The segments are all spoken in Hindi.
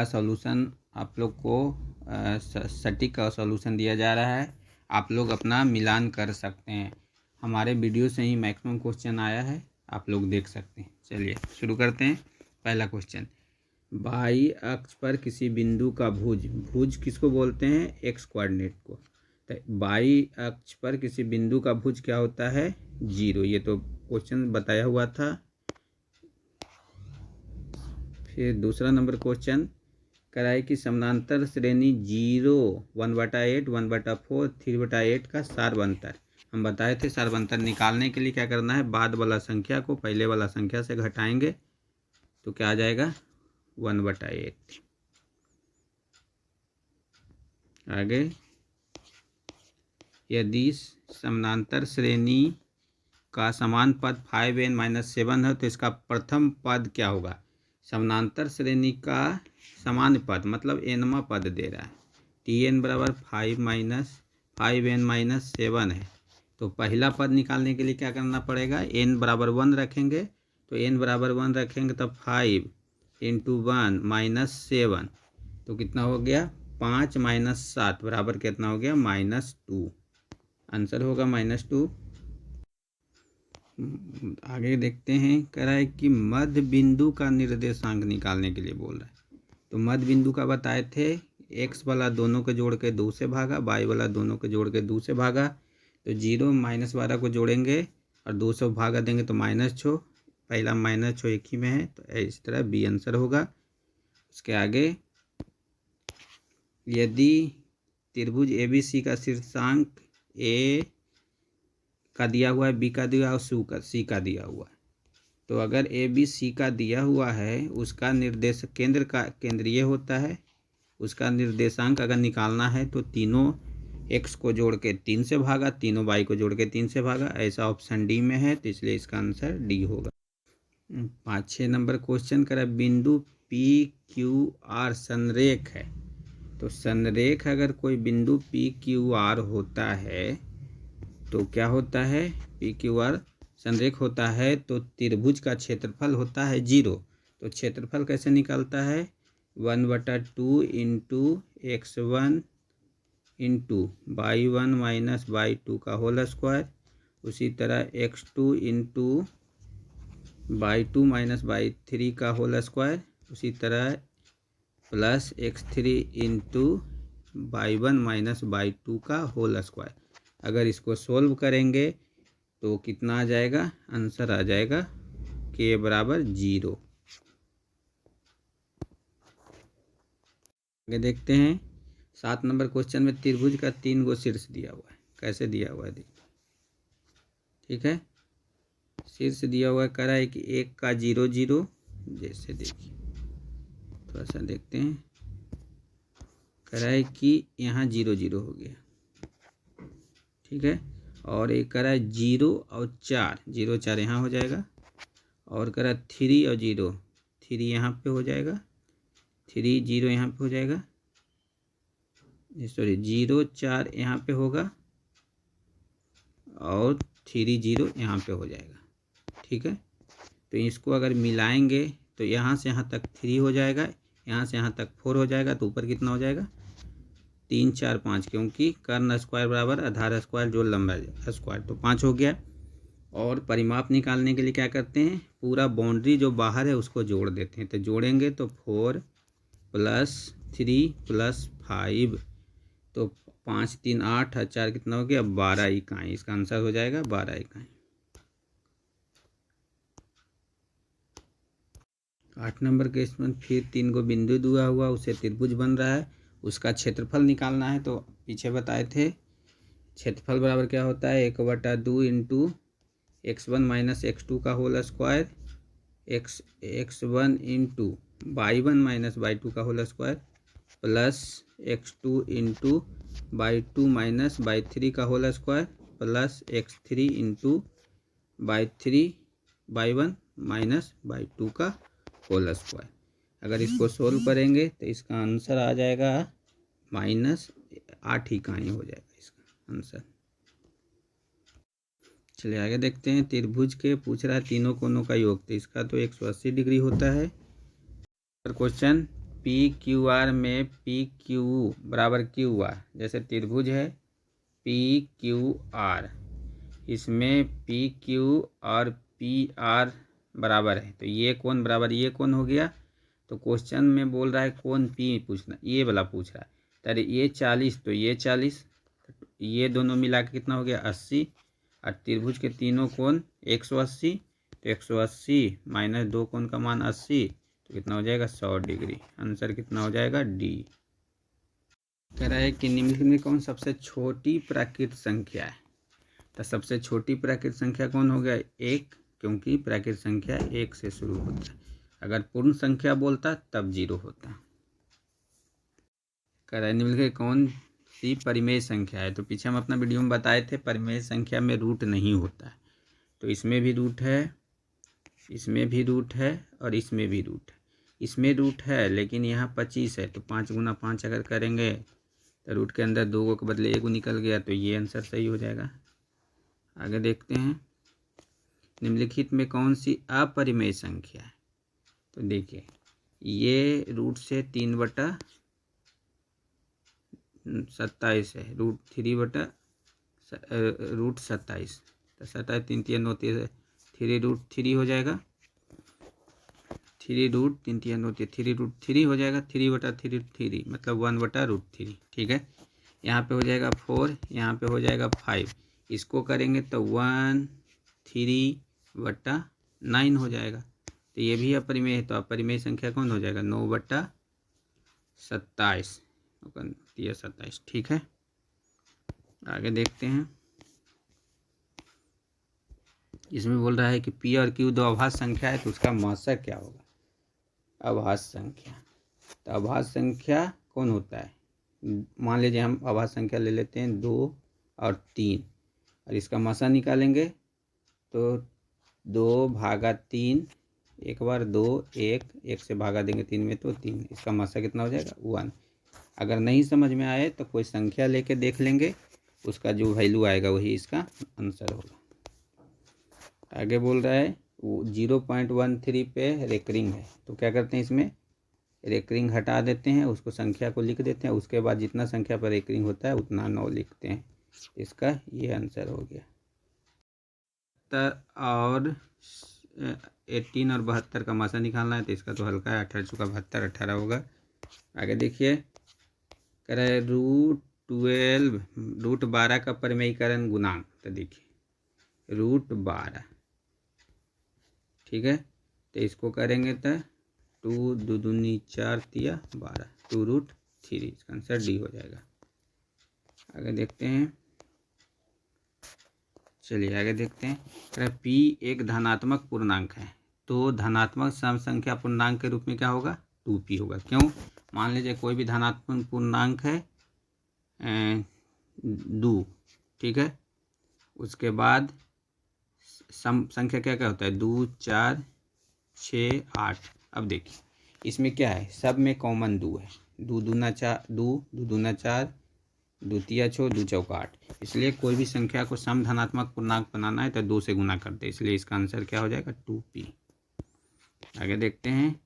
का सॉल्यूशन आप लोग को सटीक का सॉल्यूशन दिया जा रहा है। आप लोग अपना मिलान कर सकते हैं। हमारे वीडियो से ही मैक्सिमम क्वेश्चन आया है, आप लोग देख सकते हैं। चलिए शुरू करते हैं। पहला क्वेश्चन, बाई अक्ष पर किसी बिंदु का भुज किसको बोलते हैं? एक्स कोऑर्डिनेट को। तो बाई अक्ष पर किसी बिंदु का भुज क्या होता है? 0। ये तो क्वेश्चन बताया हुआ था। फिर दूसरा नंबर क्वेश्चन कराए कि समानांतर श्रेणी 0, 1/8, 1/4, 3/8 का सारवंतर। हम बताए थे सारवंतर निकालने के लिए क्या करना है, बाद वाला संख्या को पहले वाला संख्या से घटाएंगे तो क्या आ जाएगा? 1/8। आगे, यदि समानांतर श्रेणी का समान पद 5n-7 है तो इसका प्रथम पद क्या होगा? समानांतर श्रेणी का समान पद मतलब nवां पद दे रहा है। tn बराबर 5n-7 है। तो पहला पद निकालने के लिए क्या करना पड़ेगा? n बराबर 1 रखेंगे। तो n बराबर 1 रखेंगे तब 5 × 1 - 7 तो कितना हो गया? 5 - 7 बराबर कितना हो गया? -2। आंसर होगा -2। आगे देखते हैं। कह रहा है कि मध्य बिंदु का निर्देशांक निकालने के लिए बोल रहा है। तो मध्य बिंदु का बताए थे, एक्स वाला दोनों को जोड़ के 2 से भागा, वाई वाला दोनों को जोड़ के 2 से भागा। तो 0 - 12 को जोड़ेंगे और 2 से भागा देंगे तो -6। पहला -6 एक ही में है, तो इस तरह बी आंसर होगा। उसके आगे, यदि त्रिभुज ABC का शीर्षांक ए का दिया हुआ है, बी का दिया हुआ है, सी का दिया हुआ है, तो अगर ABC का दिया हुआ है उसका निर्देश केंद्र का केंद्रीय होता है। उसका निर्देशांक अगर निकालना है तो तीनों x को जोड़ के 3 से भागा, तीनों y को जोड़ के 3 से भागा। ऐसा ऑप्शन डी में है, तो इसलिए इसका आंसर डी होगा। 5-6 नंबर क्वेश्चन करा, बिंदु PQR संरेख है। तो संरेख अगर कोई बिंदु PQR होता है तो क्या होता है? PQR संरेख होता है तो त्रिभुज का क्षेत्रफल होता है 0। तो क्षेत्रफल कैसे निकलता है? 1/2 × x1 × y1 - y2 का होल स्क्वायर। उसी तरह x2 × y2 - y3 का होल स्क्वायर। उसी तरह प्लस x3 × y1 - y2 का होल स्क्वायर। अगर इसको सोल्व करेंगे तो कितना आ जाएगा? आंसर आ जाएगा k बराबर 0। आगे देखते हैं। 7 नंबर क्वेश्चन में त्रिभुज का 3 गो शीर्ष दिया हुआ है। कैसे दिया हुआ है देखिए, ठीक है। शीर्ष दिया हुआ है, कह रहा है कि एक का 0, 0। जैसे देखिए, थोड़ा सा देखते हैं। कह रहा है कि यहाँ 0, 0 हो गया, ठीक है। और एक कह रहा है 0 और 4, 0 4 यहाँ हो जाएगा। और कह रहा है 3 और 0, 3 यहाँ पे हो जाएगा, 3 0 यहाँ पे हो जाएगा। सॉरी, 0 4 यहाँ पे होगा और 3 0 यहाँ पे हो जाएगा, ठीक है। तो इसको अगर मिलाएंगे तो यहाँ से यहाँ तक 3 हो जाएगा, यहाँ से यहाँ तक 4 हो जाएगा। तो ऊपर कितना हो जाएगा? 3 4 5, क्योंकि कर्ण स्क्वायर बराबर आधार स्क्वायर जो लंबा स्क्वायर, तो 5 हो गया। और परिमाप निकालने के लिए क्या करते हैं? पूरा बाउंड्री जो बाहर है उसको जोड़ देते हैं। तो जोड़ेंगे तो 4 + 3 + 5, तो 5 3 8 और 4 कितना हो गया? 12 इकाई। इसका आंसर हो जाएगा 12 इकाई। 8 नंबर के इसमें फिर 3 गो बिंदु दिया हुआ, उसे त्रिभुज बन रहा है, उसका क्षेत्रफल निकालना है। तो पीछे बताए थे क्षेत्रफल बराबर क्या होता है? 1/2 × x1 - x2 का whole square, x1 × y1 - y2 का whole square, plus x2 × y2 - y3 का whole square, plus x3 × y1 - y2 का होल स्क्वायर। अगर इसको सोल्व करेंगे तो इसका आंसर आ जाएगा -8 इकाई हो जाएगा इसका आंसर। चलिए आगे देखते हैं। त्रिभुज के पूछ रहा है तीनों कोनों का योग, तो इसका तो 180 डिग्री होता है। क्वेश्चन, पी क्यू आर में पी क्यू बराबर क्यू हुआ, जैसे त्रिभुज है पी क्यू आर, इसमें पी क्यू और पी आर बराबर है, तो ये कोण बराबर ये कोण हो गया। तो क्वेश्चन में बोल रहा है कोण पी पूछना, ये वाला पूछ रहा है। अरे ये 40 तो ये 40, ये दोनों मिला के कितना हो गया 80, और त्रिभुज के तीनों कोण 180, तो 180 माइनस 2 कोण का मान 80, तो कितना हो जाएगा 100 डिग्री। आंसर कितना हो जाएगा डी। कह रहा है कि निम्नलिखित में कौन सबसे छोटी प्राकृत संख्या है। तो सबसे छोटी प्राकृत संख्या कौन हो गया 1, क्योंकि प्राकृत संख्या 1 से शुरू होता है। अगर पूर्ण संख्या बोलता तब 0 होता। कह रहा है निम्नलिखित कौन सी परिमेय संख्या है। तो पीछे हम अपना वीडियो में बताए थे परिमेय संख्या में रूट नहीं होता है। तो इसमें भी रूट है, इसमें भी रूट है और इसमें भी रूट है। इसमें रूट है लेकिन यहाँ 25 है, तो 5 गुना 5 अगर करेंगे तो रूट के अंदर 2 के बदले 1 निकल गया, तो ये आंसर सही हो जाएगा। आगे देखते हैं निम्नलिखित में कौन सी अपरिमेय संख्या है। तो देखिए ये रूट से 3/27 है, रूट 3/27, तो 27 3 3 9 3 हो जाएगा, 3 रूट 3 3 9 3 रूट 3 हो जाएगा, 3/3 मतलब 1/√3। ठीक है, यहाँ पे हो जाएगा 4, यहाँ पे हो जाएगा 5, इसको करेंगे तो 1 3/9 हो जाएगा। तो ये भी अपरिमेय है, तो अपरिमेय संख्या कौन हो जाएगा 9/27, 27। ठीक है, आगे देखते हैं। इसमें बोल रहा है कि पी और क्यू दो अभाज्य संख्या है, तो उसका मासक क्या होगा। अभाज्य संख्या, तो अभाज्य संख्या कौन होता है, मान लीजिए हम अभाज्य संख्या ले लेते हैं 2 और 3, और इसका मासा निकालेंगे तो 2/3, एक बार 2 1 से भागा देंगे 3 में तो 3, इसका मासा कितना हो जाएगा 1। अगर नहीं समझ में आए तो कोई संख्या लेके देख लेंगे, उसका जो वैल्यू आएगा वही इसका आंसर होगा। आगे बोल रहा है 0.13 पे रेकरिंग है, तो क्या करते हैं इसमें रेकरिंग हटा देते हैं, उसको संख्या को लिख देते हैं, उसके बाद जितना संख्या पर रेकरिंग होता है उतना 9 लिखते हैं। इसका ये आंसर हो गया। और 18 और 72 का मासा निकालना है, तो इसका तो हल्का है, 18 चुका 72 18 होगा। आगे देखिए कह रहा है √12 का परिमेयीकरण गुणांक, तो देखिए √12, ठीक है, तो इसको करेंगे तो 2 2 दूनी 4 तिया 12, 2√3, इसका आंसर डी हो जाएगा। आगे देखते हैं, चलिए आगे देखते हैं। पी एक धनात्मक पूर्णांक है, तो धनात्मक सम संख्या पूर्णांक के रूप में क्या होगा 2p होगा। क्यों, मान लीजिए कोई भी धनात्मक पूर्णांक है 2, ठीक है, उसके बाद सम संख्या क्या क्या होता है 2 4 6 8। अब देखिए इसमें क्या है, सब में कॉमन 2 है, 2 दूना 4 2 2 दूना 4 2 तिया 6 2 चौका 8, इसलिए कोई भी संख्या को सम धनात्मक पूर्णांक बनाना है तो 2 से गुना करते हैं, इसलिए इसका आंसर क्या हो जाएगा 2p। आगे देखते हैं,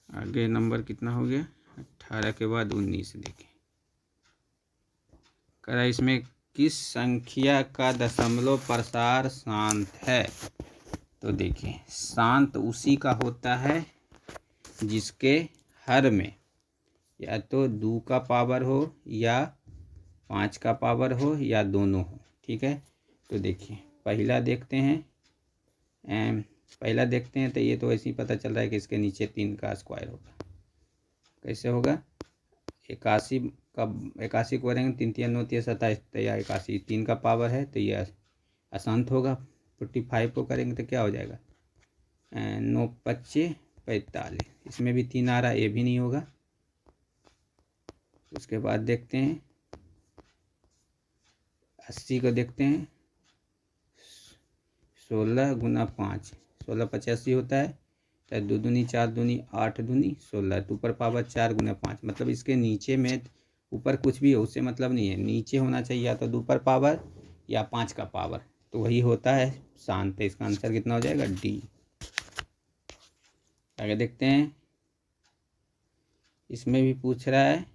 आगे नंबर कितना हो गया 18 के बाद 19। देखें कह इसमें किस संख्या का दशमलव प्रसार शांत है। तो देखिए शांत उसी का होता है जिसके हर में या तो 2 का पावर हो या 5 का पावर हो या दोनों हो। ठीक है, तो देखिए पहला देखते हैं तो ये तो ऐसे ही पता चल रहा है कि इसके नीचे 3 का स्क्वायर होगा। कैसे होगा 81 को करेंगे 3 3 9 3 27, तो यह 81 3 का पावर है तो यह अशांत होगा। 45 को करेंगे तो क्या हो जाएगा 9 25 45, इसमें भी 3 आ रहा है, ये भी नहीं होगा। उसके बाद देखते हैं 80 को देखते हैं 16 गुना 5 16 85 होता है, तो 2 दूनी 4 दूनी 8 दूनी 16, तो ऊपर पावर 4 गुना 5, मतलब इसके नीचे में ऊपर कुछ भी हो उससे मतलब नहीं है, नीचे होना चाहिए या तो 2 पर पावर या 5 का पावर, तो वही होता है शांत। इसका आंसर कितना हो जाएगा डी। आगे देखते हैं, इसमें भी पूछ रहा है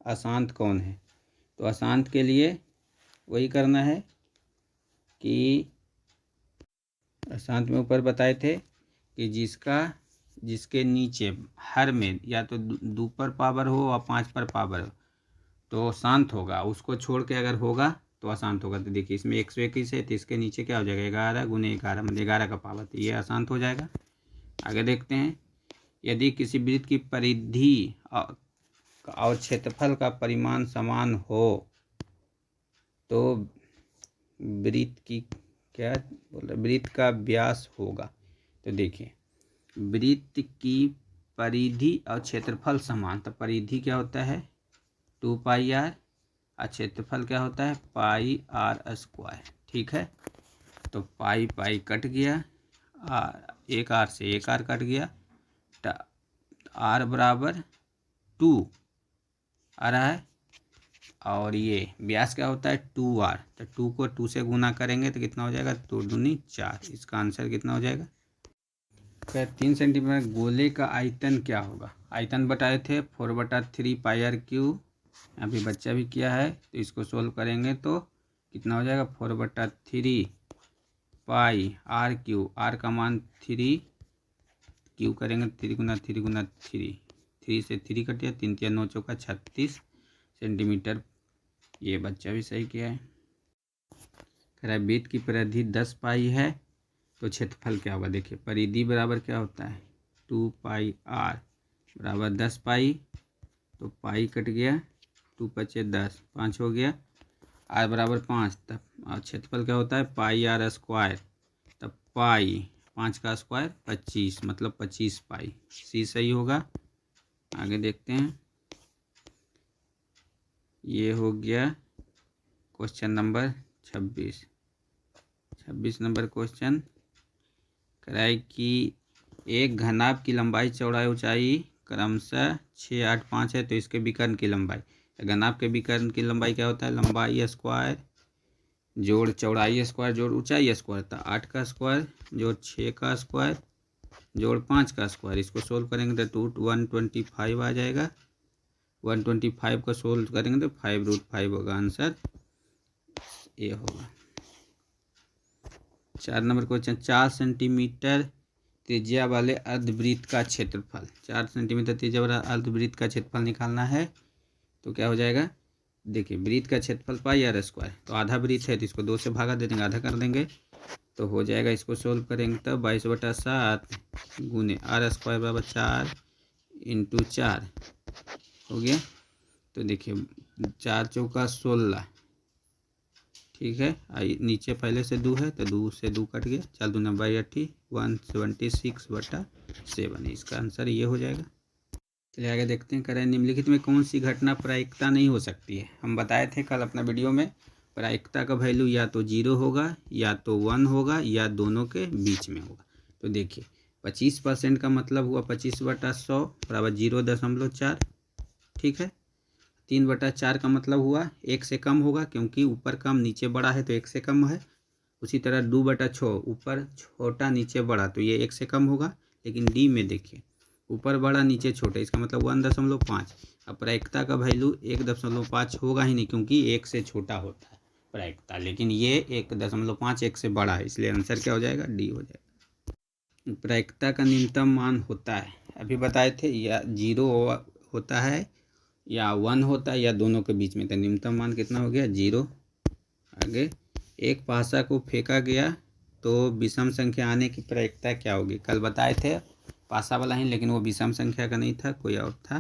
अशांत कौन है। तो अशांत के लिए वही करना है कि अशांत में ऊपर बताए थे कि जिसके नीचे हर में या तो 2 पर पावर हो और 5 पर पावर हो तो शांत होगा, उसको छोड़ के अगर होगा तो अशांत होगा। तो देखिए इसमें 121 है तो इसके नीचे क्या हो जाएगा 11 गुने 11 मतलब 11 का पावर, तो ये अशांत हो जाएगा। आगे देखते हैं, यदि किसी वृत्त की परिधि और क्षेत्रफल का परिमाण समान हो तो वृत्त की क्या बोल रहे, वृत्त का व्यास होगा। तो देखिए वृत्त की परिधि और क्षेत्रफल समान, तो परिधि क्या होता है 2πr और क्षेत्रफल क्या होता है πr²। ठीक है, तो पाई पाई कट गया, एक आर से एक आर कट गया, तो आर बराबर 2 आ रहा है और ये व्यास क्या होता है 2r, तो 2 को 2 से गुना करेंगे तो कितना हो जाएगा 2 दूनी 4। इसका आंसर कितना हो जाएगा। 3 सेंटीमीटर गोले का आयतन क्या होगा। आयतन बताए थे 4/3πr³। अभी बच्चा भी किया है तो इसको सोल्व करेंगे तो कितना हो जाएगा 4/3πr³। आर का मान 3, क्यू करेंगे 3 गुना 3 गुना 3, 3 से 3 कट गया, 3 3 9 चौका 36 सेंटीमीटर। ये बच्चा भी सही किया है। कह रहा है वृत्त की परिधि 10 पाई है तो क्षेत्रफल क्या होगा। देखिए परिधि बराबर क्या होता है 2πr बराबर 10 पाई, तो पाई कट गया 2 पचे 10, 5 हो गया, आर बराबर 5, तब क्षेत्रफल क्या होता है πr², तब पाई 5 का स्क्वायर 25 मतलब 25 पाई, सी सही होगा। आगे देखते हैं, ये हो गया क्वेश्चन नंबर 26 नंबर क्वेश्चन। कराए कि एक घनाभ की लंबाई चौड़ाई ऊंचाई क्रमशः 6 8 5 है तो इसके विकर्ण की लंबाई, घनाभ के विकर्ण की लंबाई क्या होता है लंबाई स्क्वायर जोड़ चौड़ाई स्क्वायर जोड़ ऊंचाई स्क्वायर, था 8 का स्क्वायर जोड़ 6 का स्क्वायर जोड़ 5 का स्क्वायर। इसको सोल्व करेंगे तो 125 आ जाएगा। 125 को सोल्व करेंगे तो 5√5 होगा, आंसर ये होगा। 4 नंबर क्वेश्चन, 4 सेंटीमीटर त्रिज्या वाले अर्धवृत्त का क्षेत्रफल, 4 सेंटीमीटर त्रिज्या वाला अर्धवृत्त का क्षेत्रफल निकालना है तो क्या हो जाएगा। देखिए वृत्त का क्षेत्रफल πr², तो आधा वृत्त है तो इसको 2 से भागा दे देंगे, आधा कर देंगे तो हो जाएगा। इसको सोल्व करेंगे तो 22/7 गुने r² बराबर 4 × 4 हो गया। तो देखिए 4 चौका 16, ठीक है, नीचे पहले से 2 है तो 2 से 2 कट गया, 4 दूना 82 176/7, इसका आंसर ये हो जाएगा। चलिए आगे देखते हैं, करें निम्नलिखित में कौन सी घटना प्रायिकता नहीं हो सकती है। हम बताए थे कल अपना वीडियो में प्रायिकता का वैल्यू या तो 0 होगा या तो 1 होगा या दोनों के बीच में होगा। तो देखिए 25% का मतलब हुआ 25/100 बराबर 0.4, ठीक है। 3/4 का मतलब हुआ 1 से कम होगा क्योंकि ऊपर कम नीचे बड़ा है तो 1 से कम है। उसी तरह 2/6 ऊपर छोटा नीचे बड़ा तो ये 1 से कम होगा। लेकिन डी में देखिए ऊपर बड़ा नीचे छोटा, इसका मतलब 1.5। अब प्रायिकता का वैल्यू 1.5 होगा ही नहीं क्योंकि 1 से छोटा होता है प्रायिकता, लेकिन ये 1.5 1 से बड़ा है, इसलिए आंसर क्या हो जाएगा डी हो जाएगा। प्रायिकता का न्यूनतम मान होता है, अभी बताए थे, या 0 होता है या 1 होता है या दोनों के बीच में, तो न्यूनतम मान कितना हो गया 0। आगे, एक पासा को फेंका गया तो विषम संख्या आने की प्रायिकता क्या होगी। कल बताए थे पासा वाला ही, लेकिन वो विषम संख्या का नहीं था, कोई और था।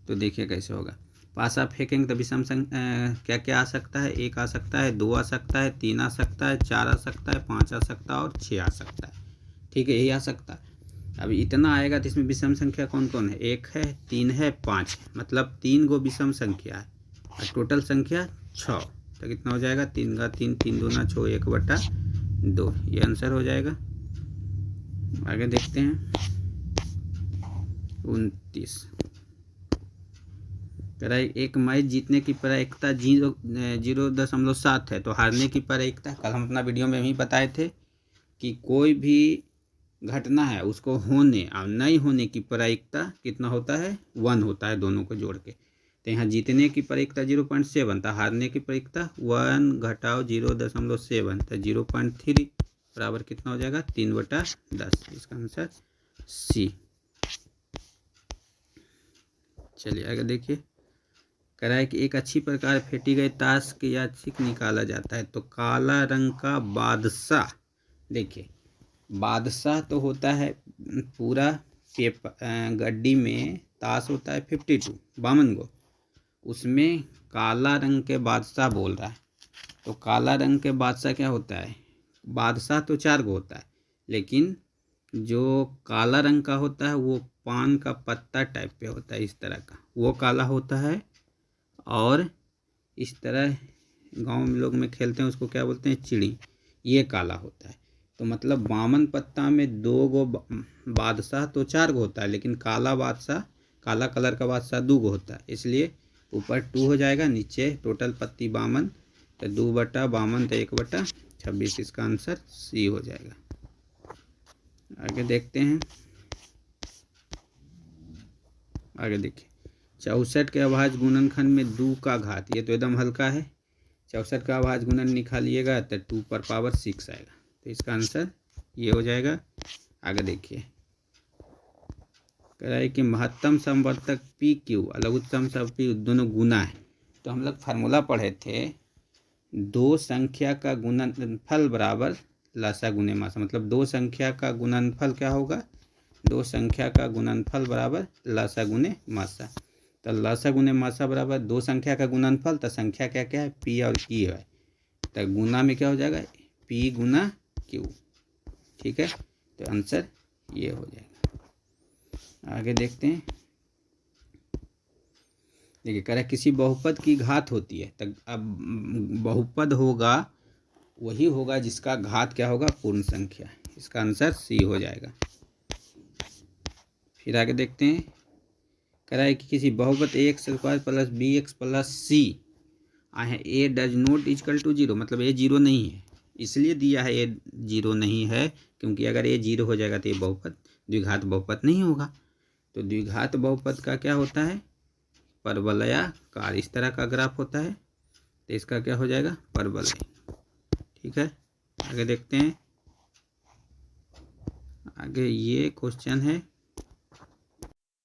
तो देखिए कैसे होगा, पासा फेंकेंगे तो विषम संख्या क्या क्या आ सकता है, 1 आ सकता है, 2 आ सकता है, 3 आ सकता है, 4 आ सकता है, 5 आ सकता है और 6 आ सकता है, ठीक है, यही आ सकता है। अब इतना आएगा तो इसमें विषम संख्या कौन कौन है, 1 है, 3 है, 5 है, मतलब 3 गो विषम संख्या है और टोटल संख्या 6, तो कितना हो जाएगा 3 का 3 3 दूना 6 1/2, ये आंसर हो जाएगा। आगे देखते हैं 29, एक मैच जीतने की प्रायिकता 0.7 है तो हारने की प्रायिकता, कल हम अपना वीडियो में भी बताए थे कि कोई भी घटना है उसको होने और नहीं होने की प्रायिकता कितना होता है, 1 होता है दोनों को जोड़ के। तो यहाँ जीतने की प्रायिकता 0.7 था, हारने की प्रायिकता 1 घटाओ 0.7 तो 0.3 बराबर कितना हो जाएगा, 3/10। इसका आंसर सी। चलिए आगे देखिए, कह रहा है कि एक अच्छी प्रकार फेंटी गई ताश की यादृच्छिक निकाला जाता है। तो काला रंग का बादशाह, देखिए बादशाह तो होता है पूरा पेपर गड्डी में ताश होता है 52 52 गो, उसमें काला रंग के बादशाह बोल रहा है। तो काला रंग के बादशाह क्या होता है, बादशाह तो 4 गो होता है, लेकिन जो काला रंग का होता है वो पान का पत्ता टाइप पे होता है, इस तरह का वो काला होता है। और इस तरह गांव में लोग में खेलते हैं उसको क्या बोलते हैं, चिड़ी, ये काला होता है। तो मतलब बामन पत्ता में 2 गो बादशाह तो 4 गो होता है, लेकिन काला बादशाह, काला कलर का बादशाह 2 गो होता है, इसलिए ऊपर 2 हो जाएगा, नीचे टोटल पत्ती बामन, तो 2/52 तो 1/26। इसका आंसर सी हो जाएगा। आगे देखते हैं, आगे देखिए 64 के अभाज्य गुणनखंड में 2 का घात, ये तो एकदम हल्का है। 64 का अभाज्य गुणन निकालिएगा तो 2/6 आएगा, तो इसका आंसर ये हो जाएगा। आगे देखिए, कह रहा है कि महत्तम समवर्तक पी क्यू और लघुत्तम समवर्तक पी दोनों गुना है। तो हम लोग फार्मूला पढ़े थे, 2 संख्या का गुणनफल बराबर लसा गुने मासा, मतलब 2 संख्या का गुणनफल क्या होगा, 2 संख्या का गुणनफल बराबर लसा गुने मासा। तो लसा गुने मासा बराबर 2 संख्या का गुणनफल, तो संख्या क्या क्या है, पी और क्यू है, तो गुना में क्या हो जाएगा, पी गुना क्यू। ठीक है, तो आंसर ये हो जाएगा। आगे देखते हैं, देखिए कह रहा है किसी बहुपद की घात होती है। तो अब बहुपद होगा वही होगा जिसका घात क्या होगा, पूर्ण संख्या। इसका आंसर सी हो जाएगा। फिर आगे देखते हैं, कह रहा है कि किसी बहुपद ax² + bx + c है, ए डज नॉट इक्वल टू 0, मतलब ए 0 नहीं है, इसलिए दिया है ए 0 नहीं है, क्योंकि अगर ए 0 हो जाएगा तो ये बहुपद द्विघात बहुपद नहीं होगा। तो द्विघात बहुपद का क्या होता है, परवलयाकार, इस तरह का ग्राफ होता है, तो इसका क्या हो जाएगा, परवलय। ठीक है, आगे देखते हैं, आगे ये क्वेश्चन है,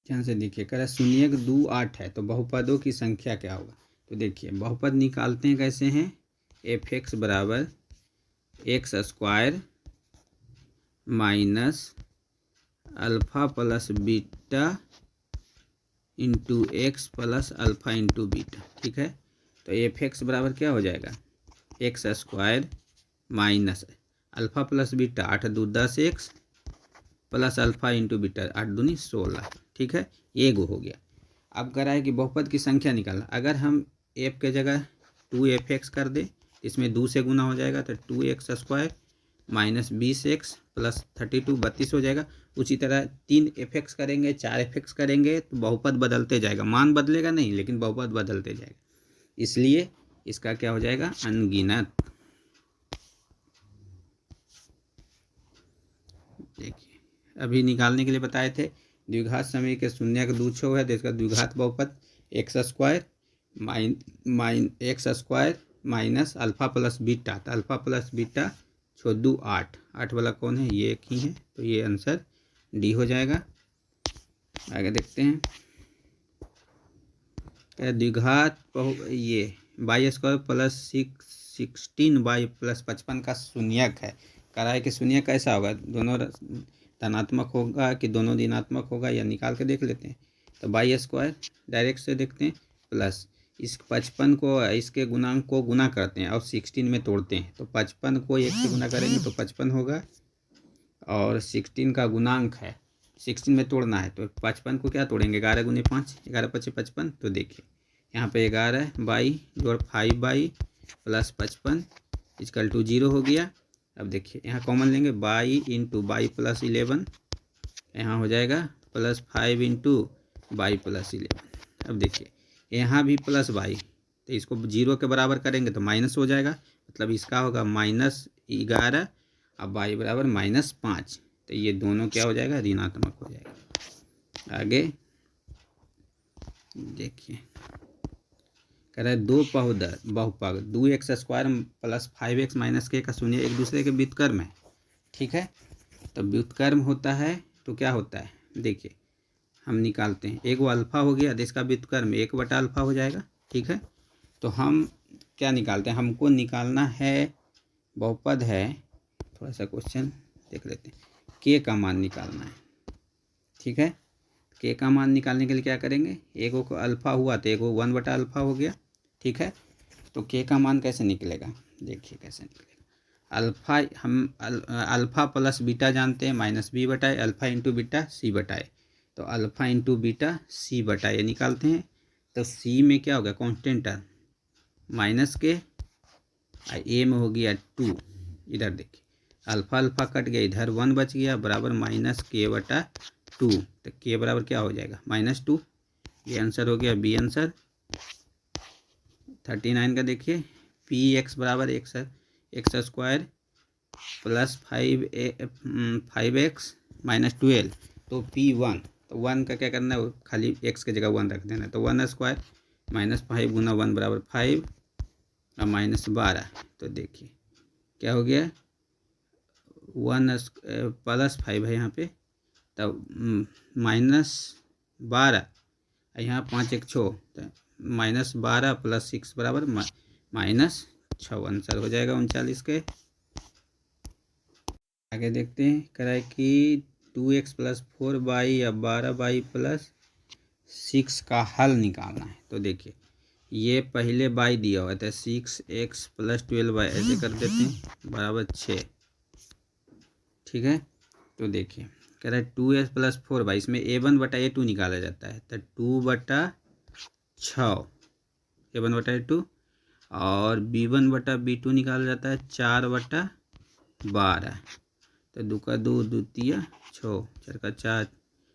ध्यान से देखिए, कह रहा है शून्यक 2 8 है, तो बहुपदों की संख्या क्या होगा। तो देखिए बहुपद निकालते हैं कैसे हैं, f(x) बराबर x² minus alpha plus beta into x plus alpha into beta. ठीक है, तो f(x) बराबर क्या हो जाएगा, x² minus alpha plus beta 8 2 10 x plus alpha into beta 8 दूनी 16। ठीक है, ये गो हो गया। अब कह रहा है कि बहुपद की संख्या निकालना, अगर हम f के जगह 2f(x) कर दे, इसमें 2 से गुना हो जाएगा, तो 2x² माइनस 20x प्लस 32 32 हो जाएगा। उसी तरह 3f(x) करेंगे, 4f(x) करेंगे, तो बहुपद बदलते जाएगा, मान बदलेगा नहीं लेकिन बहुपद बदलते जाएगा, इसलिए इसका क्या हो जाएगा, अनगिनत। देखिए अभी निकालने के लिए बताए थे, द्विघात समय के शून्य का 2 छो है, तो इसका द्विघात बहुपद x² minus alpha plus beta, तो अल्फ़ा प्लस बीटा 6 2 8 8 वाला कौन है, ये एक ही है, तो ये आंसर डी हो जाएगा। आगे देखते हैं, द्विघात ये y² प्लस 16y प्लस 55 का शून्यक है। कह रहा है कि शून्यक कैसा होगा, दोनों धनात्मक होगा कि दोनों ऋणात्मक होगा, या निकाल के देख लेते हैं। तो y² डायरेक्ट से देखते हैं, प्लस इस 55 को इसके गुणांक को गुना करते हैं और 16 में तोड़ते हैं, तो 55 को 1 से गुना करेंगे तो 55 होगा, और 16 का गुणांक है 16 में तोड़ना है, तो 55 को क्या तोड़ेंगे, 11 गुने 5 11 5 55। तो देखिए यहाँ पे 11 बाई जोड़ 5 बाई प्लस 55 इक्वल टू 0 हो गया। अब देखिए यहाँ कॉमन लेंगे, बाई इंटू बाई प्लस 11, यहाँ हो जाएगा प्लस 5 इंटू बाई प्लस 11। अब देखिए यहाँ भी प्लस बाई, तो इसको 0 के बराबर करेंगे तो माइनस हो जाएगा, मतलब इसका होगा -11 अब बाई बराबर -5। तो ये दोनों क्या हो जाएगा, ऋणात्मक हो जाएगा। आगे देखिए, कह रहा है दो बहुपद 2x² plus 5x minus k का शून्य एक दूसरे के व्युत्क्रम है। ठीक है, तो व्युत्क्रम होता है तो क्या होता है, देखिए हम निकालते हैं। एक वो अल्फा हो गया, तो इसका व्युत्क्रम 1/अल्फा हो जाएगा। ठीक है, तो हम क्या निकालते हैं, हमको निकालना है, बहुपद है, थोड़ा सा क्वेश्चन देख लेते हैं, के का मान निकालना है। ठीक है, के का मान निकालने के लिए क्या करेंगे, एक को अल्फा हुआ तो एक को 1/अल्फा हो गया। ठीक है, तो के का मान कैसे निकलेगा, देखिए कैसे निकलेगा। अल्फा हम अल्फा प्लस बीटा जानते हैं, माइनस बी बटाए अल्फा इंटू बीटा सी बटाए, तो अल्फा इंटू बीटा सी बटाए निकालते हैं। तो सी में क्या होगा, कांस्टेंट टर्म माइनस के, ए में हो गया 2, इधर देखिए अल्फा अल्फा कट गया, इधर 1 बच गया, बराबर -k/2। तो के बराबर क्या हो जाएगा, -2। ये आंसर हो गया बी आंसर। 39 का देखिए, पी एक्स बराबर x² प्लस 5x माइनस 12, तो P1, तो 1 का क्या करना है, खाली x की जगह 1 रख देना, तो 1² माइनस 5 गुना 1 बराबर 5 और माइनस 12। तो देखिए क्या हो गया, 1 प्लस 5 है यहाँ पे, तब -12, यहाँ 5 1 6, तो -12 प्लस 6 बराबर -6, आंसर हो जाएगा 39 के। आगे देखते हैं, कराए कि 2x + 4y या 12y + 6 का हल निकालना है। तो देखिए ये पहले y दिया हुआ था 6x + 12y, ऐसे कर देते हैं बराबर 6। ठीक है, तो देखिए कह रहा है 2x + 4y, इसमें a1/a2 निकाला जाता है, तो 2/6 a1/a2, और b1/b2 निकाला जाता है 4/12, तो 2 का 2 द्वितीय 6, 4 का 4,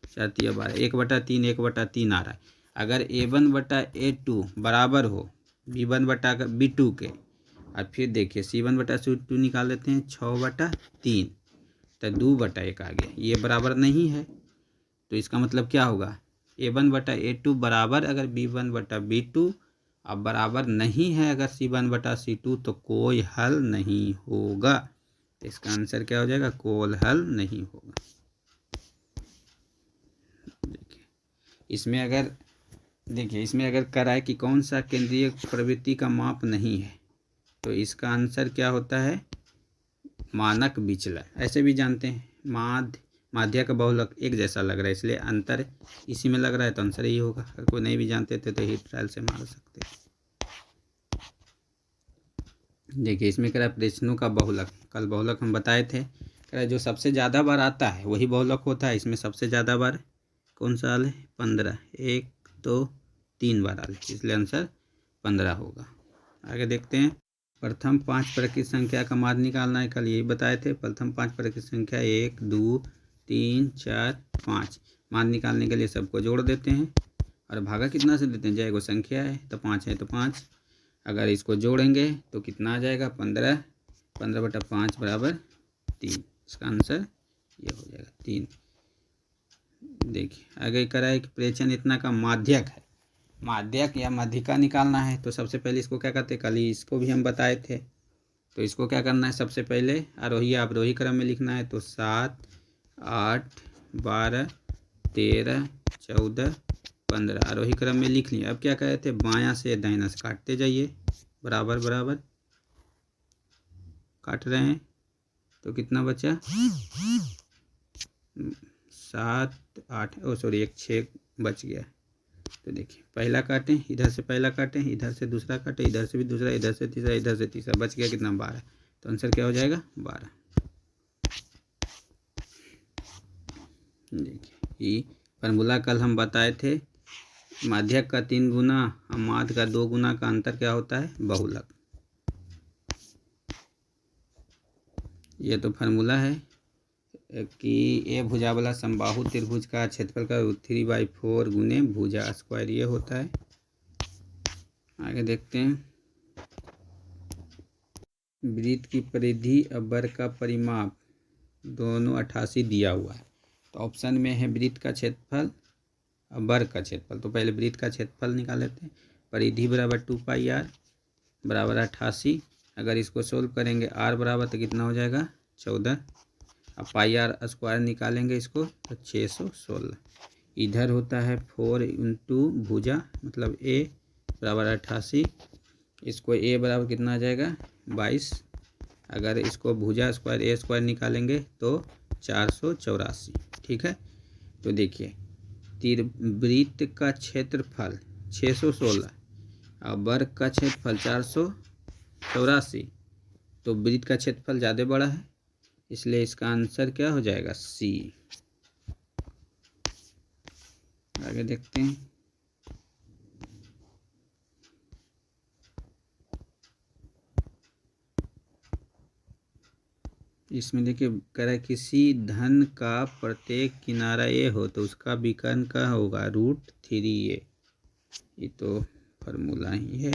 4 तिया 12, 1/3 1/3 आ रहा है। अगर a1/a2 बराबर हो b1/b2 के, और फिर देखिए c1/c2 निकाल लेते हैं 6/3, तो 2/1 आ गया, ये बराबर नहीं है, तो इसका मतलब क्या होगा, a1/a2 बराबर अगर b1/b2 अब बराबर नहीं है अगर c1/c2, तो कोई हल नहीं होगा। तो इसका आंसर क्या हो जाएगा, कोई हल नहीं होगा। देखिए इसमें अगर करा है कि कौन सा केंद्रीय प्रवृत्ति का माप नहीं है, तो इसका आंसर क्या होता है, मानक विचलन। ऐसे भी जानते हैं, माध्य का बहुलक एक जैसा लग रहा है, इसलिए अंतर इसी में लग रहा है, तो आंसर यही होगा। अगर कोई नहीं भी जानते थे तो हीट ट्रायल से मार सकते हैं। देखिए इसमें कह रहा है प्रश्नों का बहुलक, कल बहुलक हम बताए थे, कह रहा है जो सबसे ज़्यादा बार आता है वही बहुलक होता है। इसमें सबसे ज़्यादा बार कौन सा आल है, 15, 1 2 3 बार आल है, इसलिए आंसर 15 होगा। आगे देखते हैं, प्रथम 5 प्राकृत संख्या का मान निकालना है, कल यही बताए थे। प्रथम 5 प्राकृत संख्या 1 2 3 4 5, मान निकालने के लिए सबको जोड़ देते हैं, और भागा कितना से देते हैं, जय को संख्या है तो 5 है तो 5, अगर इसको जोड़ेंगे तो कितना आ जाएगा, 15, 15/5 बराबर 3, इसका आंसर ये हो जाएगा 3। देखिए आगे करा है कि प्रेक्षण इतना का माध्यक है, माध्यक या माध्यिका निकालना है। तो सबसे पहले इसको क्या करते हैं, कल ही इसको भी हम बताए थे। तो इसको क्या करना है, सबसे पहले आरोही अवरोही क्रम में लिखना है, तो 7 8 12 13 14 15 आरोही क्रम में लिख लिया। अब क्या कहे थे, बायां से दाहिना से काटते जाइए, बराबर बराबर काट रहे हैं, तो कितना बचा, 7 8 1 6 बच गया। तो देखिए पहला काटें, इधर से पहला काटें, इधर से दूसरा काटें, इधर से भी दूसरा, इधर से तीसरा, इधर से तीसरा, बच गया कितना, 12। तो आंसर क्या हो जाएगा, 12। देखिए ये फार्मूला कल हम बताए थे, माध्यक का 3 गुना और माध्य का 2 गुना का अंतर क्या होता है, बहुलक। ये तो फार्मूला है कि ए भुजा वाला समबाहु त्रिभुज का क्षेत्रफल का 3/4 गुने भुजा स्क्वायर ये होता है। आगे देखते हैं, वृत्त की परिधि और वर्ग का परिमाप दोनों 88 दिया हुआ है। तो ऑप्शन में है वृत्त का क्षेत्रफल और वर्ग का क्षेत्रफल। तो पहले वृत्त का क्षेत्रफल निकाल लेते हैं। परिधि बराबर 2πr बराबर 88। अगर इसको सोल्व करेंगे r बराबर तो कितना हो जाएगा 14। अब πr² निकालेंगे इसको तो 616। इधर होता है 4 इंटू भुजा मतलब a बराबर 88। इसको a बराबर कितना आ जाएगा 22। अगर इसको भुजा स्क्वायर a स्क्वायर निकालेंगे तो 484। ठीक है। तो देखिए वृत्त का क्षेत्रफल 616 और वर्ग का क्षेत्रफल 484। तो वृत्त का क्षेत्रफल ज़्यादा बड़ा है, इसलिए इसका आंसर क्या हो जाएगा सी। आगे देखते हैं। इसमें देखिए कह रहा है किसी धन का प्रत्येक किनारा ए हो तो उसका विकर्ण क्या होगा √3a। ये तो फार्मूला ही है,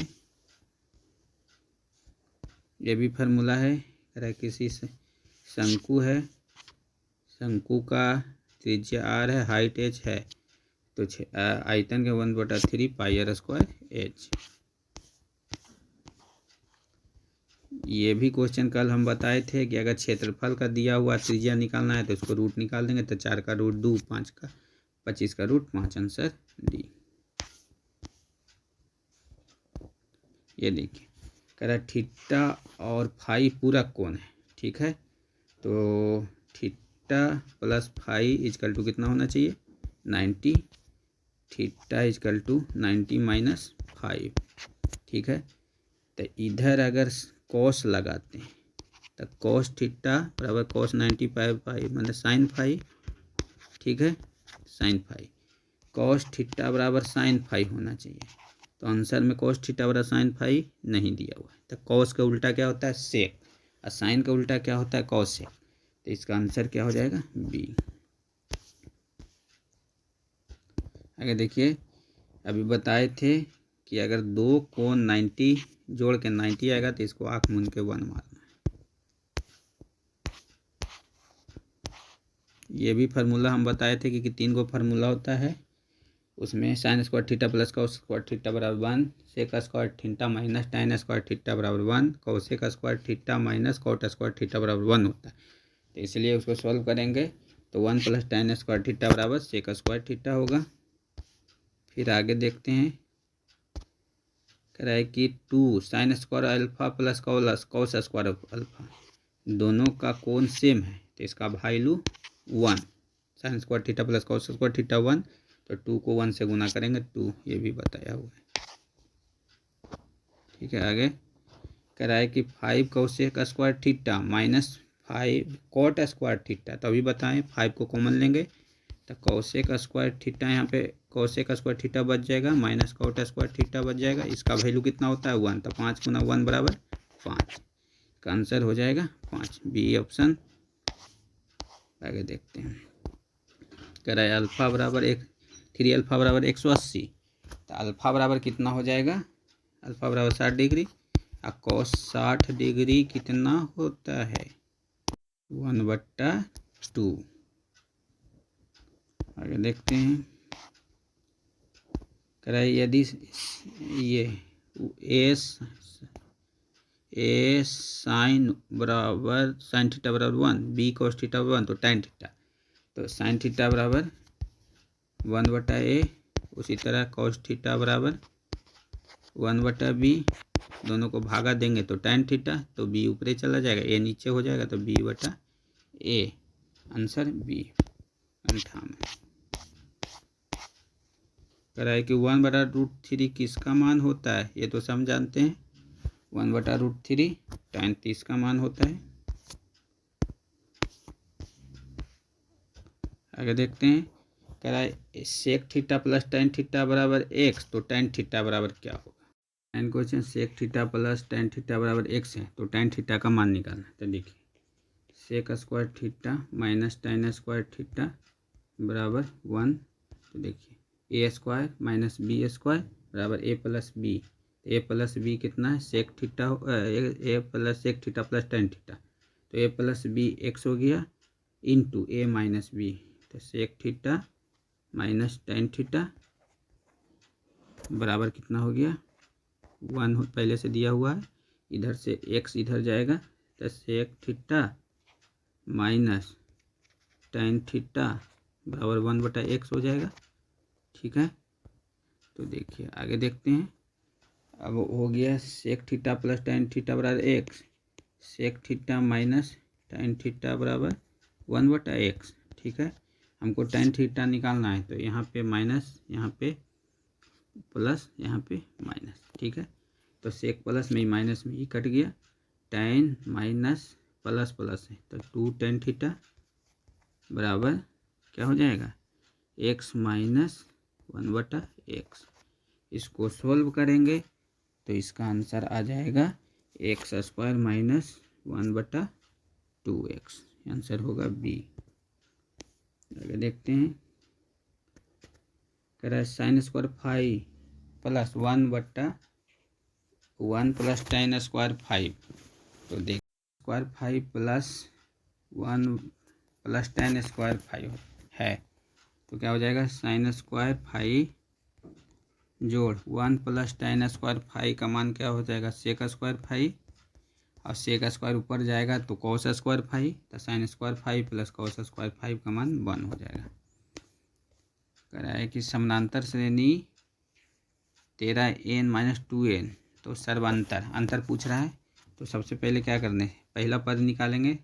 ये भी फार्मूला है। कह रहा है किसी शंकु है, शंकु का त्रिज्या r है, हाइट h है, तो आयतन के 1/3 πr²h। ये भी क्वेश्चन कल हम बताए थे कि अगर क्षेत्रफल का दिया हुआ त्रिज्या निकालना है तो उसको रूट निकाल देंगे। तो 4 का रूट 2, 5 का 25 का रूट 5, आंसर डी। ये देखिए कह रहा है थीटा और फाई पूरक कोण है। ठीक है। तो theta plus phi equal to कितना होना चाहिए 90। Theta equal to 90 minus 5। ठीक है। तो इधर अगर कॉस लगाते हैं तो कॉस थीटा बराबर कॉस 90 पाई मतलब साइन फाई। ठीक है, साइन फाई। कॉस थीटा बराबर साइन फाई होना चाहिए। तो आंसर में कॉस थीटा बराबर साइन फाई नहीं दिया हुआ है। तो कॉस का उल्टा क्या होता है सेक, और साइन का उल्टा क्या होता है कॉस सेक। तो इसका आंसर क्या हो जाएगा बी। आगे देखिए अभी बताए थे कि अगर दो कोण 90 जोड़ के 90 आएगा तो इसको आँख मूंद के 1 मारना है। ये भी फार्मूला हम बताए थे कि 3 गो फार्मूला होता है। उसमें sine square theta plus cos square theta बराबर 1, sec square theta minus tan square theta बराबर 1, cosec square theta minus cot square theta बराबर 1 होता है। तो इसलिए उसको सॉल्व करेंगे तो 1 प्लस टाइन स्क्वायर थीटा बराबर सेक स्क्वायर थीटा होगा। फिर आगे देखते हैं, कह रहा है कि 2 sine square alpha plus cos square alpha दोनों का कोण सेम है। तो इसका value 1, sign square theta plus cos square theta 1, तो 2 को 1 से गुना करेंगे 2, ये भी बताया हुआ है। ठीक है। आगे कह रहा है कि 5 cosec square theta minus 5 cot square theta. तो अभी बताएं 5 को कॉमन लेंगे तो कोसेक स्क्वायर थीटा, यहाँ पे कोसेक स्क्वायर थीटा बच जाएगा माइनस कॉट स्क्वायर थीटा बच जाएगा। इसका वैल्यू कितना होता है 1, तो 5 गुना 1 बराबर 5। का आंसर हो जाएगा 5, बी ऑप्शन। आगे देखते हैं, कह रहा है अल्फा बराबर 3 अल्फा बराबर 180। तो अल्फा बराबर कितना हो जाएगा, अल्फा बराबर 60 डिग्री और कॉस 60 डिग्री कितना होता है 1/2। आगे देखते हैं, कह रहा है यदि ये ए साइन बराबर साइन थीटा बराबर 1, बी कॉस थीटा 1, तो टाइन थीटा, तो साइन थीटा बराबर 1/a, उसी तरह कॉस थीटा बराबर 1/b, दोनों को भागा देंगे तो टाइन थीटा, तो बी ऊपरे चला जाएगा, ए नीचे हो जाएगा तो b/a, आंसर बी 58। कह रहा है कि 1/√3 किसका मान होता है, ये तो सब जानते हैं। 1/√3 tan 30 का मान होता है। आगे देखते हैं, कह रहा है sec theta plus tan theta बराबर x, तो tan थीटा बराबर क्या होगा। An question sec theta plus tan theta बराबर x है, तो tan थीटा का मान निकालना है। तो देखिए sec square theta minus tan square theta बराबर 1, तो देखिए A square minus B square बराबर A plus B. A plus B कितना है sec theta, A plus sec theta plus tan theta, तो ए प्लस बी एक्स हो गया इंटू ए माइनस बी, तो sec theta minus tan theta बराबर कितना हो गया 1 पहले से दिया हुआ है, इधर से x इधर जाएगा तो sec theta minus tan theta बराबर 1/x हो जाएगा। ठीक है, तो देखिए आगे देखते हैं। अब हो गया sec theta plus tan theta बराबर x, sec theta minus tan theta बराबर 1/x। ठीक है, हमको टेन थीटा निकालना है, तो यहाँ पे माइनस, यहाँ पे प्लस, यहाँ पे माइनस। ठीक है, तो सेक प्लस में ही माइनस में ही कट गया, टेन माइनस प्लस प्लस है तो 2 टेन थीटा बराबर क्या हो जाएगा x माइनस 1/x। इसको सोल्व करेंगे तो इसका आंसर आ जाएगा x² माइनस 1/2x। आंसर होगा बी। आगे देखते हैं, कह रहा है sine square 5 plus 1/1 plus ten square 5। तो देख square 5 plus 1 plus ten square 5 है, तो क्या हो जाएगा साइन स्क्वायर 5 जोड़ 1 प्लस टेन स्क्वायर 5 का मान क्या हो जाएगा सेक स्क्वायर 5, और सेक स्क्वायर ऊपर जाएगा तो कॉस स्क्वायर 5, तो sine square 5 plus cos square 5 का मान 1 हो जाएगा। कह रहा है कि समानांतर श्रेणी 13n-2n, तो सर्वांतर अंतर पूछ रहा है। तो सबसे पहले क्या करने हैं, पहला पद निकालेंगे,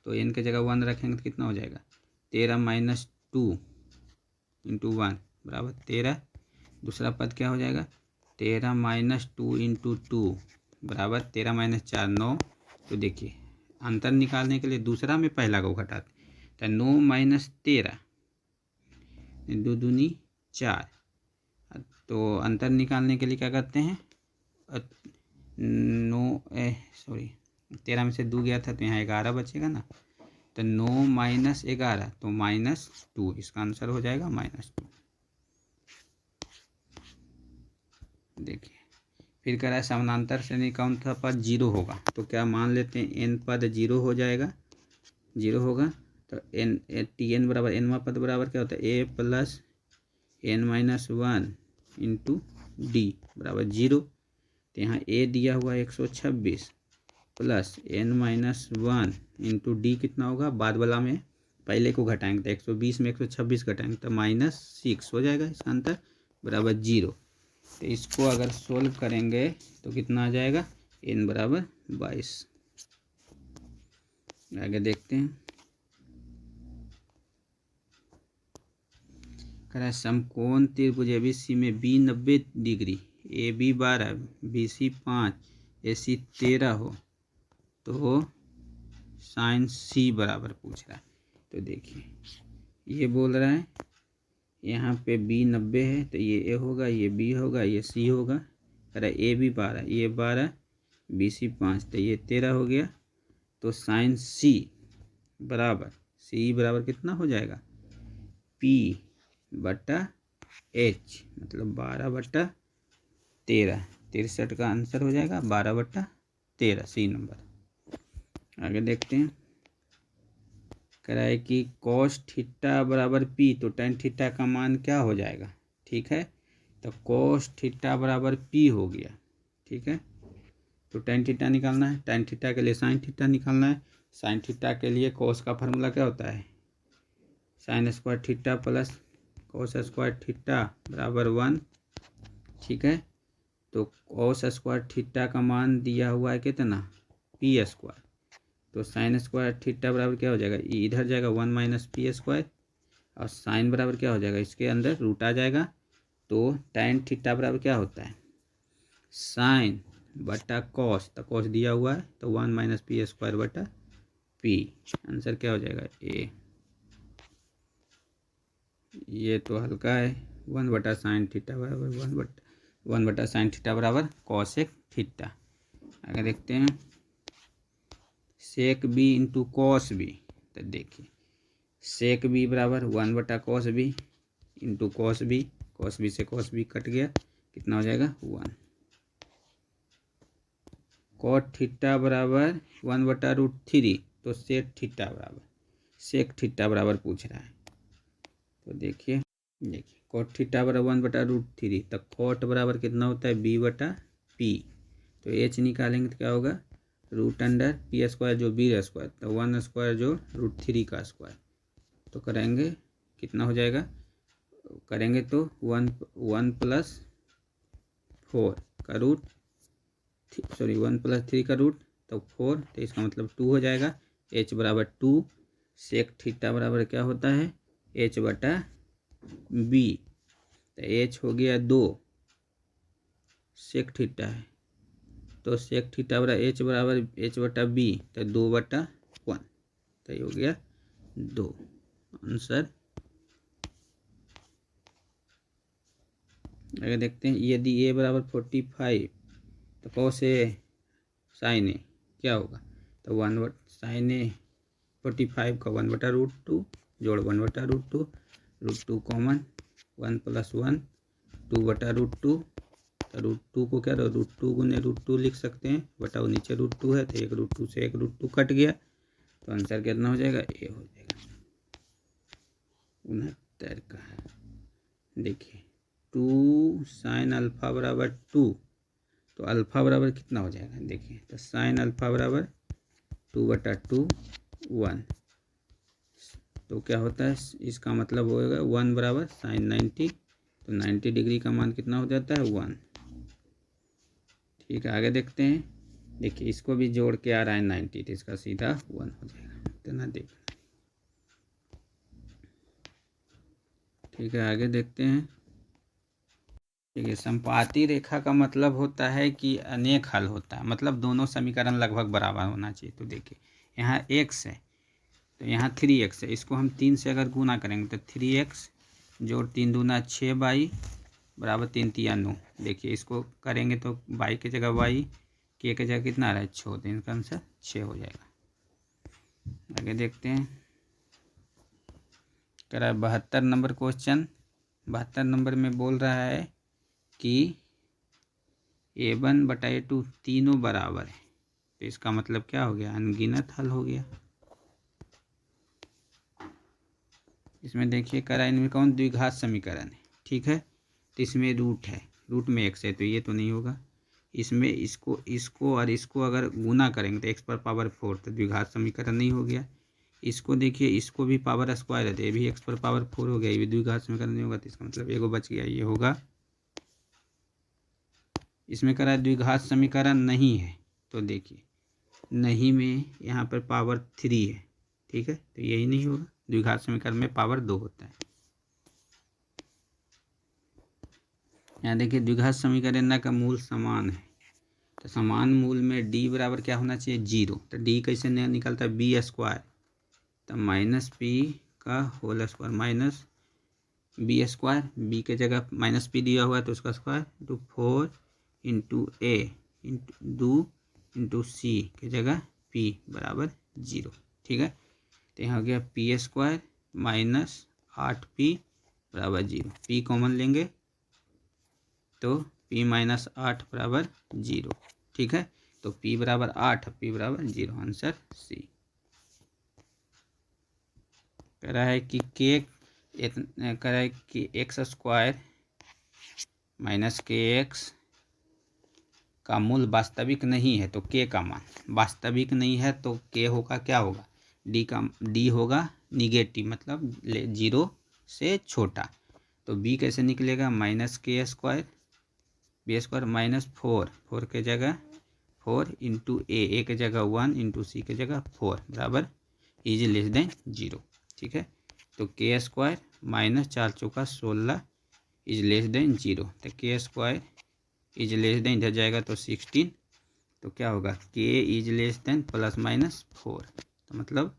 तो n के जगह 1 रखेंगे तो कितना हो जाएगा 13 - 2 × 1 बराबर 13। दूसरा पद क्या हो जाएगा 13 - 2 × 2 बराबर 13 - 4 9। तो देखिए अंतर निकालने के लिए दूसरा में पहला को घटाते, तो 9 - 13 2 दूनी 4। तो अंतर निकालने के लिए क्या करते हैं 13 में से 2 गया था तो यहाँ 11 बचेगा ना, तो 9 - 11 तो -2, इसका आंसर हो जाएगा -2। देखिए फिर कह रहा है समानांतर श्रेणी कौन सा पद 0 होगा, तो क्या मान लेते हैं n पद 0 हो जाएगा, 0 होगा तो tn बराबर nवा पद बराबर क्या होता है a plus n-1 into D बराबर 0। तो यहाँ a दिया हुआ 126 प्लस n-1 इंटू डी कितना होगा, बाद वाला में पहले को घटाएंगे तो 120 में 126 घटाएंगे तो -6 हो जाएगा, इसका अंतर बराबर 0। तो इसको अगर सोल्व करेंगे तो कितना आ जाएगा n बराबर 22। आगे देखते हैं, कह रहा है समकोण त्रिभुज ABC में B 90 degree, AB 12, BC 5, AC 13 हो तो साइन C बराबर पूछ रहा है। तो देखिए ये बोल रहा है यहाँ पे B 90 है तो ये A होगा, ये B होगा, ये C होगा। कह रहा है AB 12, ये 12, BC 5 तो ये 13 हो गया। तो साइन C बराबर कितना हो जाएगा P/H, मतलब 12/13, 63 का आंसर हो जाएगा 12/13 सी नंबर। आगे देखते हैं, कह रहा है कि cos थीटा बराबर P, तो टेन थीटा का मान क्या हो जाएगा। ठीक है, तो cos थीटा बराबर P हो गया। ठीक है, तो टेन थीटा निकालना है, टेन थीटा के लिए साइन थीटा निकालना है, साइन थीटा के लिए cos का फार्मूला क्या होता है sign square theta plus cos square theta बराबर 1। ठीक है, तो cos स्क्वायर थीटा का मान दिया हुआ है कितना P², तो साइन स्क्वायर थीटा बराबर क्या हो जाएगा, इधर जाएगा 1 - P², और साइन बराबर क्या हो जाएगा, इसके अंदर रूट आ जाएगा। तो tan थीटा बराबर क्या होता है साइन बटा कॉस, तो कॉस दिया हुआ है तो 1 - P² P। आंसर क्या हो जाएगा ए। ये तो हल्का है, 1/sin थीटा बराबर 1/sin थीटा बराबर cosec थीटा। अगर देखते हैं sec B into cos B, तो देखिए सेक बी बराबर 1/cos B into cos B से कॉस बी कट गया, कितना हो जाएगा 1। कॉट थीटा बराबर 1/√3, तो सेक थीटा बराबर सेक थीटा बराबर पूछ रहा है। तो देखिए कॉट थीटा बराबर 1/√3, तो कॉट बराबर कितना होता है b/p। तो h निकालेंगे तो क्या होगा √p² जो b², तो 1² जो √3 का स्क्वायर। तो करेंगे कितना हो जाएगा, करेंगे तो 1 + 4 का रूट 1 + 3 का रूट तो 4, तो इसका मतलब 2 हो जाएगा। h बराबर 2, सेक थीटा बराबर क्या होता है h/b। तो h हो गया 2, सेक थीटा है, तो सेक थीटा बराबर h/b, तो 2/1, तो ये हो गया 2 आंसर। अगर देखते हैं यदि a बराबर 45 तो cos a sin a क्या होगा, तो 1 sin a 45 का 1/√2 जोड़ 1/√2, √2 कॉमन 1 + 1 2/√2, तो √2 को क्या √2 गुने √2 लिख सकते हैं, बटा वो नीचे √2 है, तो एक √2 से एक √2 कट गया, तो आंसर कितना हो जाएगा ए हो जाएगा 69 का। देखिए 2 sin अल्फ़ा बराबर 2, तो अल्फ़ा बराबर कितना हो जाएगा, देखिए तो sin अल्फ़ा बराबर 2/2 1, तो क्या होता है इसका मतलब होगा 1 बराबर sin 90, तो 90 डिग्री का मान कितना हो जाता है 1। ठीक है आगे देखते हैं, देखिए इसको भी जोड़ के आ रहा है 90, तो इसका सीधा 1 हो जाएगा, इतना देखना। ठीक है आगे देखते हैं। देखिए संपाती रेखा का मतलब होता है कि अनेक हल होता है, मतलब दोनों समीकरण लगभग बराबर होना चाहिए। तो देखिए यहाँ x है, तो यहाँ 3x है, इसको हम 3 से अगर गुना करेंगे तो 3x जोड़ 3 दूना 6y बराबर 3 तिया 9। देखिए इसको करेंगे तो y की जगह y, k की जगह कितना आ रहा है 6, तो इनका आंसर 6 हो जाएगा। आगे देखते हैं, कह रहा है 72 नंबर क्वेश्चन। 72 नंबर में बोल रहा है कि a1/a2 तीनों बराबर है, तो इसका मतलब क्या हो गया अनगिनत हल हो गया। इसमें देखिए कह रहा है इनमें कौन द्विघात समीकरण है, ठीक है, तो इसमें रूट है, रूट में x है, तो ये तो नहीं होगा। इसमें इसको और इसको अगर गुना करेंगे तो x⁴, तो द्विघात समीकरण नहीं हो गया। इसको देखिए इसको भी पावर स्क्वायर है, तो ये भी x⁴ हो गया, ये भी द्विघात समीकरण नहीं होगा, तो इसका मतलब एगो बच गया, ये होगा। इसमें कह रहा है द्विघात समीकरण नहीं है, तो देखिए नहीं में यहाँ पर पावर 3 है, ठीक है, तो यही नहीं होगा। द्विघात समीकरण में पावर 2 होता है। यहाँ देखिए द्विघात समीकरण का मूल समान है, तो समान मूल में d बराबर क्या होना चाहिए 0, तो d कैसे निकलता है b², तो -p का whole square minus b², b के जगह -p दिया हुआ है तो उसका स्क्वायर तो 4 × a × 2 × c के जगह p बराबर 0, ठीक है। तो यहाँ हो गया p² माइनस 8p बराबर 0, p कॉमन लेंगे तो p - 8 बराबर 0, ठीक है। तो p बराबर 8, p बराबर 0, आंसर सी। कह रहा है कि कह रहा है कि x² - kx का मूल वास्तविक नहीं है, तो k का मान वास्तविक नहीं है, तो k होगा क्या होगा d होगा निगेटिव, मतलब 0 से छोटा, तो b कैसे निकलेगा -k² b² -4 के जगह 4 × a के जगह 1 × c के जगह 4 बराबर इज लेस देन 0, ठीक है। तो k² -4 चौका 16 इज लेस देन 0, तो k² इज लेस देन इधर जाएगा तो 16, तो क्या होगा k इज लेस देन ±4, तो मतलब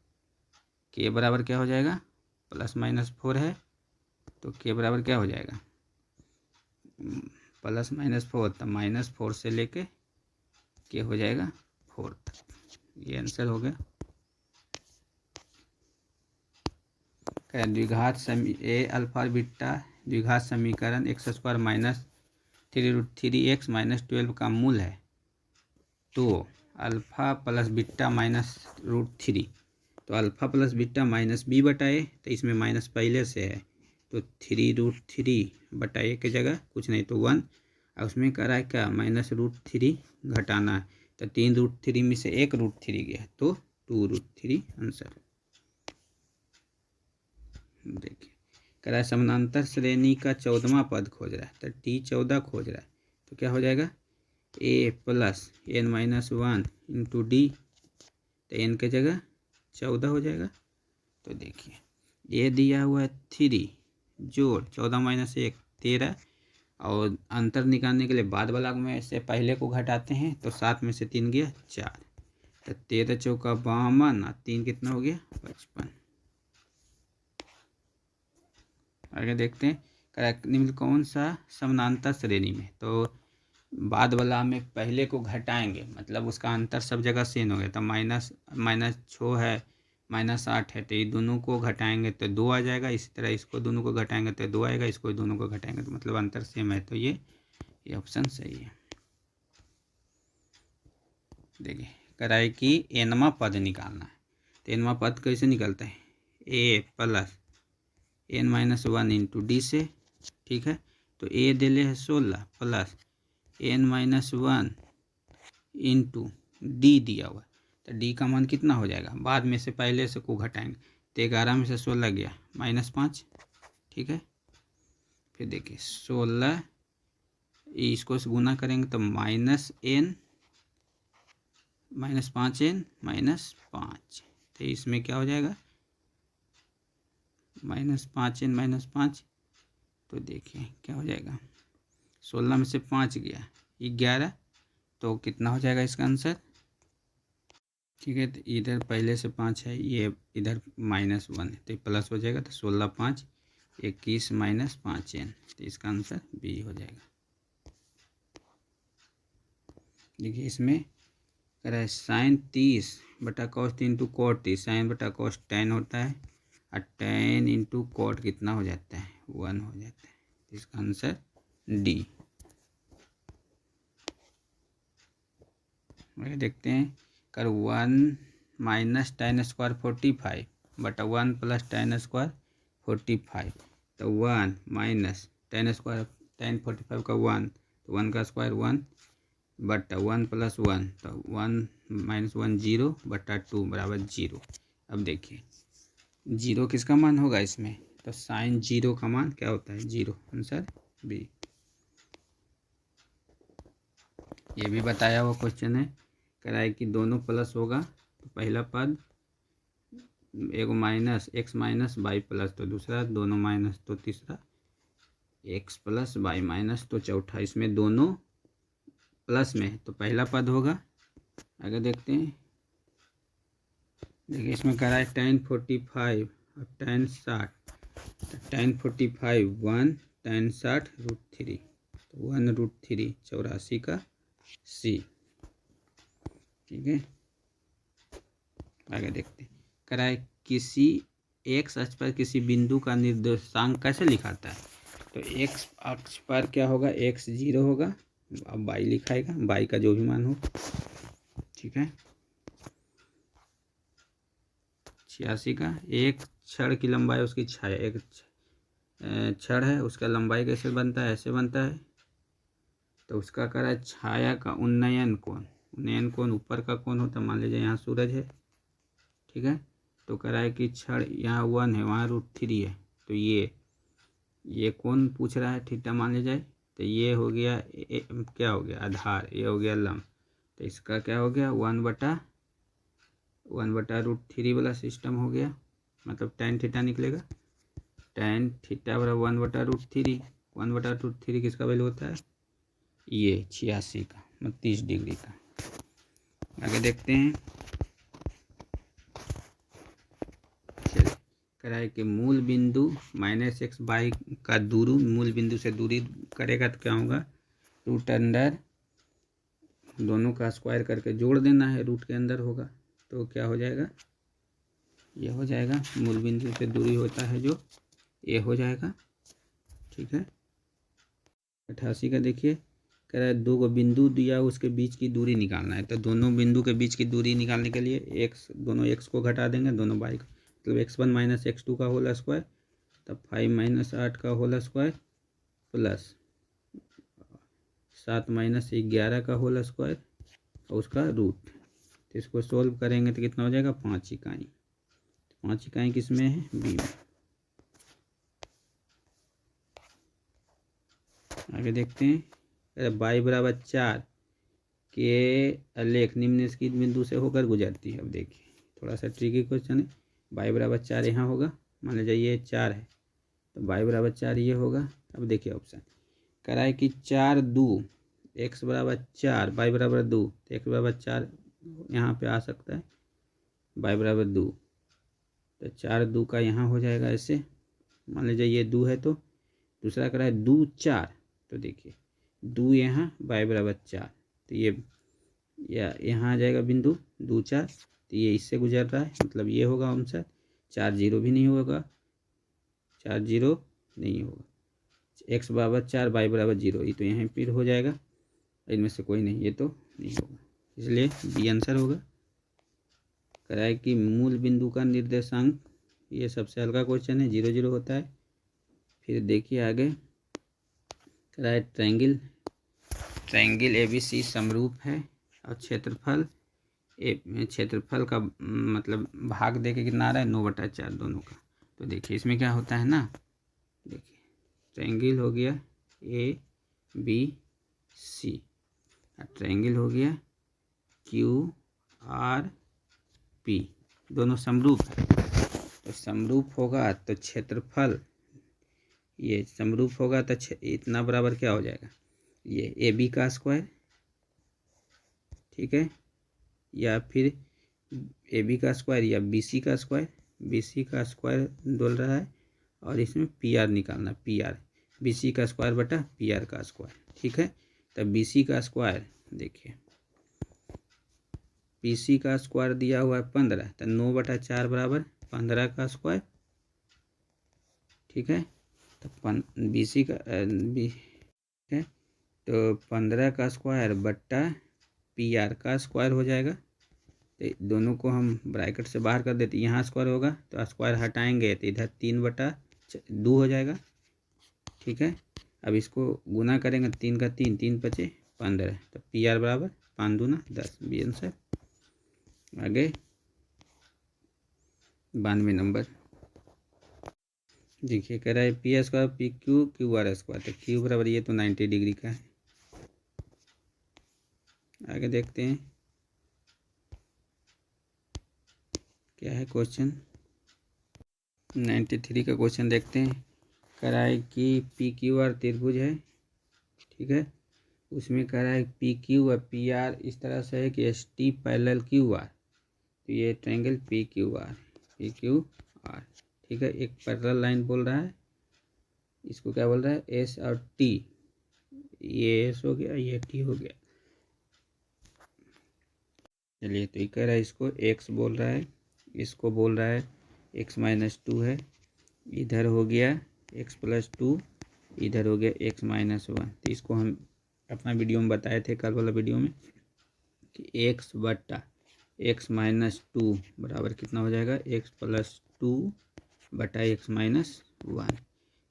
k बराबर क्या हो जाएगा +-4 है, तो k बराबर क्या हो जाएगा +-4, तो -4 से लेके k हो जाएगा 4 तक, ये आंसर हो गया। द्विघात द्विघात समीकरण x² -3√3x - 12 का मूल है, तो अल्फा प्लस बीटा -√3, तो alpha plus beta minus B बटा ए, तो इसमें माइनस पहले से है तो 3√3 बटा ए की जगह कुछ नहीं तो 1, और उसमें कह रहा है क्या -√3 घटाना है, तो 3√3 में से 1√3 गया तो 2√3 आंसर। देखिए कह रहा है समानांतर श्रेणी का 14वां पद खोज रहा है, तो D14 खोज रहा है, तो क्या हो जाएगा a plus n-1 into D, तो n की जगह 14 हो जाएगा। तो देखिए ये दिया हुआ है 3 जोड़ 14 माइनस 1 13, और अंतर निकालने के लिए बाद वाला में से पहले को घटाते हैं, तो 7 में से 3 गया 4, तो 13 चौका 52 और 3 कितना हो गया 55। आगे देखते हैं करेक्ट निम्न कौन सा समानांतर श्रेणी में, तो बाद वाला में पहले को घटाएंगे मतलब उसका अंतर सब जगह सेम हो गया, तो -6 है -8 है, तो ये दोनों को घटाएंगे तो 2 आ जाएगा, इसी तरह इसको दोनों को घटाएंगे तो 2 आएगा, इसको दोनों को घटाएंगे तो मतलब अंतर सेम है, तो ये ऑप्शन सही है। देखिए कराए कि nवां पद निकालना है, तो nवां पद कैसे निकलता है a plus n-1 into D से, ठीक है, तो a दे ले है 16 प्लस n-1 इंटू डी दिया हुआ, तो डी का मान कितना हो जाएगा, बाद में से पहले से को घटाएंगे, तो 11 में से 16 गया -5, ठीक है। फिर देखिए 16 इसको से गुना करेंगे तो -5n -5, तो इसमें क्या हो जाएगा -5n -5, तो देखिए क्या हो जाएगा 16 में से 5 गया 11, तो कितना हो जाएगा इसका आंसर, ठीक है। तो इधर पहले से 5 है, ये इधर -1 है, तो प्लस हो जाएगा, तो 16 5 21 -5n, तो इसका आंसर बी हो जाएगा। देखिए इसमें कह रहा है साइन 30 बटा कॉस 3 इंटू कॉट 30, साइन बटा कॉस 10 होता है, और 10 इंटू कॉट कितना हो जाता है 1 हो जाता है, तो इसका आंसर डी। देखते हैं कर 1 माइनस tan स्क्वायर 45 बटा 1 प्लस tan स्क्वायर 45, तो 1 माइनस tan स्क्वायर tan 45 का 1, तो 1 का स्क्वायर 1 बटा 1 प्लस 1, तो 1 माइनस 1 0 बटा 2 बराबर 0। अब देखिए 0 किसका मान होगा इसमें, तो साइन 0 का मान क्या होता है 0, आंसर बी। ये भी बताया हुआ क्वेश्चन है, कह रहा है कि दोनों प्लस होगा तो पहला पद एक minus x minus y plus, तो दूसरा दोनों माइनस, तो तीसरा x प्लस वाई माइनस, तो चौथा इसमें दोनों प्लस में है तो पहला पद होगा। आगे देखते हैं, देखिए इसमें कह रहा है tan 45 और tan 60, तो tan 45 1 tan 60 √3, तो 1√3 84 का सी, ठीक है। आगे देखते हैं, कह रहा है किसी x अक्ष पर किसी बिंदु का निर्देशांक कैसे लिखाता है, तो x अक्ष पर क्या होगा x 0 होगा, अब y लिखाएगा, y का जो भी मान हो, ठीक है। 86 का एक छड़ की लंबाई उसकी छाया, एक छड़ है उसका लंबाई कैसे बनता है, ऐसे बनता है, तो उसका कह रहा है छाया का उन्नयन कोण ऊपर का कोण होता है, मान लीजिए यहाँ सूरज है, ठीक है, तो कह रहा है कि छड़ यहाँ 1 है वहाँ √3 है, तो ये कोण पूछ रहा है थीटा मान लिया जाए, तो ये हो गया क्या हो गया आधार, ये हो गया लंब, तो इसका क्या हो गया 1 बटा √3 वाला सिस्टम हो गया, मतलब tan थीटा निकलेगा, tan थीटा बराबर 1 बटा √3, 1 बटा √3 किसका वैल्यू होता है ये 86 का, मतलब 30 डिग्री का। आगे देखते हैं, चलिए कह रहा है कि मूल बिंदु -x बाई का दूरी मूल बिंदु से दूरी करेगा तो क्या होगा √अंडर दोनों का स्क्वायर करके जोड़ देना है, रूट के अंदर होगा, तो क्या हो जाएगा ये हो जाएगा, मूल बिंदु से दूरी होता है जो ये हो जाएगा, ठीक है। 88 का देखिए कह रहा है दो को बिंदु दिया उसके बीच की दूरी निकालना है। तो दोनों बिंदु के बीच की दूरी निकालने के लिए दोनों एक्स को घटा देंगे, दोनों वाई को, मतलब x1 माइनस x2 का होल स्क्वायर, तब 5 माइनस 8 का होल स्क्वायर प्लस 7 माइनस 11 का होल स्क्वायर और उसका रूट। तो इसको सोल्व करेंगे तो कितना हो जाएगा 5 इकाई। 5 इकाई किस में है, बी में। आगे देखते हैं, अरे y बराबर 4 के आलेख निम्नलिखित बिंदु से होकर गुजरती है। अब देखिए थोड़ा सा ट्रिकी क्वेश्चन है। y बराबर 4 यहाँ होगा, मान लीजिए ये 4 है तो y बराबर 4 ये होगा। अब देखिए ऑप्शन कराए कि 4 2 x बराबर 4 y बराबर 2, तो x बराबर 4 यहाँ पे आ सकता है, y बराबर 2, तो 4 2 का यहाँ हो जाएगा ऐसे, मान लीजिए ये 2 है तो दूसरा कराए 2 4, तो देखिए 2 यहाँ y बराबर 4, तो ये यहाँ आ जाएगा बिंदु 2 4, तो ये इससे गुजर रहा है, मतलब ये होगा आंसर। 4 0 भी नहीं होगा, 4 0 नहीं होगा, x बराबर 4 y बराबर 0, ये तो यहाँ फिर हो जाएगा, इनमें से कोई नहीं, ये तो नहीं होगा, इसलिए बी आंसर होगा। कराए कि मूल बिंदु का निर्देशांक, ये सबसे हल्का क्वेश्चन है, 0 0 होता है। फिर देखिए आगे कराए ट्रायंगल ABC समरूप है और क्षेत्रफल का मतलब भाग देके कितना आ रहा है 9/4 दोनों का। तो देखिए इसमें क्या होता है ना, देखिए ट्रायंगल हो गया ABC और ट्रायंगल हो गया QRP, दोनों समरूप है। तो समरूप होगा तो क्षेत्रफल, ये समरूप होगा तो इतना बराबर क्या हो जाएगा, ये AB का स्क्वायर, ठीक है, या फिर AB का स्क्वायर या BC का स्क्वायर। BC का स्क्वायर बोल रहा है और इसमें PR निकालना, PR BC का स्क्वायर बटा PR का स्क्वायर, ठीक है। तब BC का स्क्वायर देखिए, BC का स्क्वायर दिया हुआ है 15, तो 9/4 बराबर 15 का स्क्वायर, ठीक है। तो BC का है तो 15 का स्क्वायर बट्टा PR का स्क्वायर हो जाएगा। तो दोनों को हम ब्रैकेट से बाहर कर देते, यहाँ स्क्वायर होगा तो स्क्वायर हटाएंगे तो इधर 3/2 हो जाएगा, ठीक है। अब इसको गुना करेंगे, 3 का 3, 3 × 5 = 15, तो PR बराबर 5 दूना 10, बी आंसर। आगे 92 नंबर देखिए, कह रहा है P square PQ QR square, तो Q बराबर ये तो 90 डिग्री का है। आगे देखते हैं क्या है क्वेश्चन, 93 का क्वेश्चन देखते हैं। कह रहा है कि PQR त्रिभुज है, ठीक है, उसमें कह रहा है PQ और PR इस तरह से है कि ST पैरेलल QR, तो ये ट्रायंगल PQR, ठीक है, एक पैरेलल लाइन बोल रहा है, इसको क्या बोल रहा है S और T, ये S हो गया, ये T हो गया। चलिए, तो ये कह रहा है इसको X बोल रहा है, इसको बोल रहा है x-2 है, इधर हो गया x+2, इधर हो गया x-1। तो इसको हम अपना वीडियो में बताए थे, कल वाला वीडियो में, कि x बट्टा x-2 बराबर कितना हो जाएगा, x+2 बटा x-1।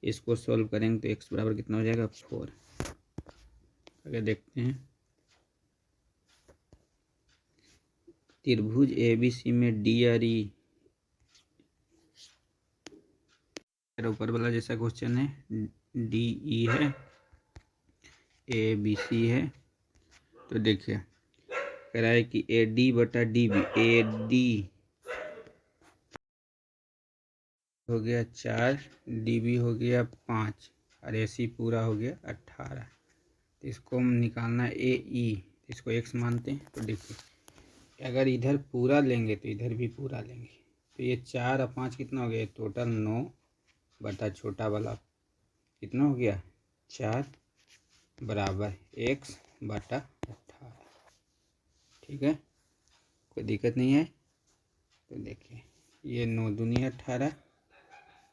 इसको सॉल्व करेंगे तो x बराबर कितना हो जाएगा 4। आगे देखते हैं, त्रिभुज ABC में D और E, ऊपर वाला जैसा क्वेश्चन है, DE है, ABC है। तो देखिए कह रहा है कि AD बटा DB, AD हो गया 4, DB हो गया 5 और AC पूरा हो गया 18। तो इसको हम निकालना है AE, इसको x मानते हैं। तो देखिए अगर इधर पूरा लेंगे तो इधर भी पूरा लेंगे, तो ये 4 और 5 कितना हो गया, टोटल 9 बटा छोटा वाला कितना हो गया 4 बराबर x बटा 18, ठीक है, कोई दिक्कत नहीं है। तो देखिए ये 9 दूनी 18,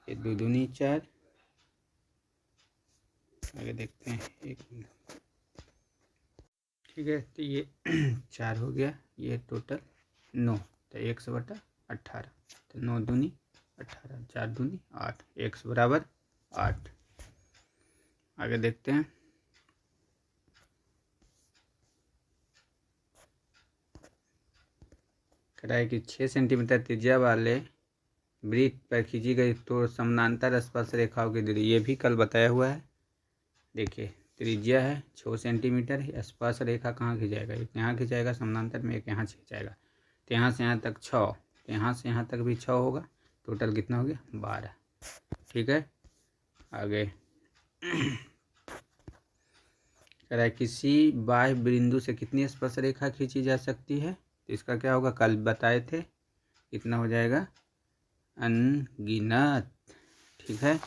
ये 2 दूनी 4। आगे देखते हैं, एक मिनट, ठीक है, तो ये 4 हो गया, ये टोटल 9, तो 100/18, तो 9 दूनी 18, 4 दूनी 8, x बराबर 8। आगे देखते हैं। कह रहा है कि 6 सेंटीमीटर त्रिज्या वाले वृत्त पर खींची गई तो समानांतर स्पर्श रेखाओं की दूरी, ये भी कल बताया हुआ है। देखिए त्रिज्या है 6 सेंटीमीटर, स्पर्श रेखा कहाँ खिंचाएगा, एक यहाँ खिंचाएगा समानांतर में, एक यहाँ खिंचाएगा, तो यहाँ से यहाँ तक 6, तो यहाँ से यहाँ तक भी 6 होगा, टोटल कितना हो गया 12। ठीक है, आगे कह रहा है किसी बाह्य बिंदु से कितनी स्पर्श रेखा खींची जा सकती है, तो इसका क्या होगा, कल बताए थे, कितना हो जाएगा अनगिनत। ठीक है,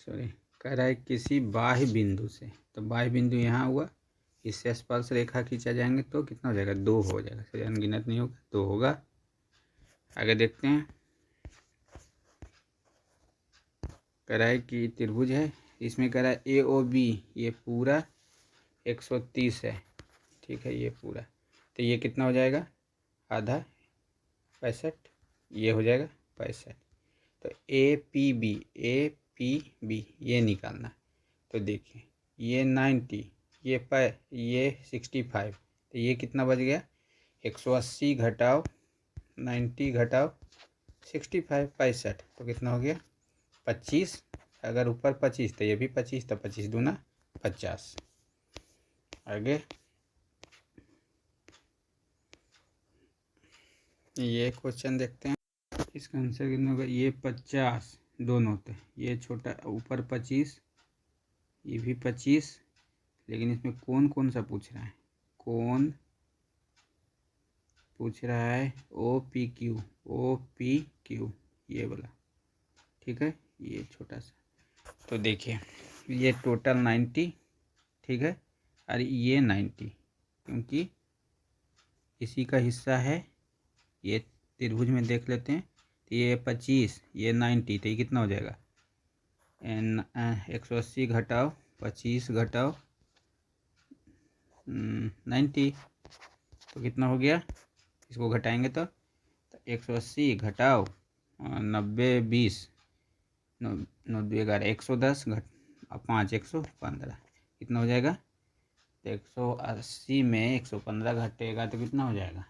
सॉरी, कह रहा है किसी बाह्य बिंदु से, तो बाह्य बिंदु यहाँ हुआ, इससे स्पर्श रेखा खींचा जाएंगे तो कितना हो जाएगा 2 हो जाएगा, सॉरी अनगिनत नहीं होगा 2 होगा। आगे देखते हैं। कह रहा है कि त्रिभुज है, इसमें कह रहा है ए ओ बी, ये पूरा 130 है। ठीक है, ये पूरा, तो ये कितना हो जाएगा आधा 65, ये हो जाएगा 65, तो ए पी बी ये निकालना। तो देखिए ये 90, ये 65, तो ये कितना बच गया 180 घटाओ 90 घटाओ 65, 65, तो कितना हो गया 25। अगर ऊपर 25 तो ये भी 25, तो 25 दूना 50। आगे ये क्वेश्चन देखते हैं, इसका आंसर कितना होगा, ये 50 दोनों होते हैं, ये छोटा ऊपर 25, ये भी 25, लेकिन इसमें कौन कौन सा पूछ रहा है, कौन पूछ रहा है ओ पी क्यू ये वाला। ठीक है, ये छोटा सा, तो देखिए ये टोटल 90, ठीक है, और ये 90 क्योंकि इसी का हिस्सा है, ये त्रिभुज में देख लेते हैं, तो ये 25 ये 90, तो ये कितना हो जाएगा 180 घटाओ 25 घटाओ 90, तो कितना हो गया, इसको घटाएंगे तो 180 घटाओ 90 20 90 11 110 घट 5 115, कितना हो जाएगा, तो 180 में 115 घटेगा तो कितना हो जाएगा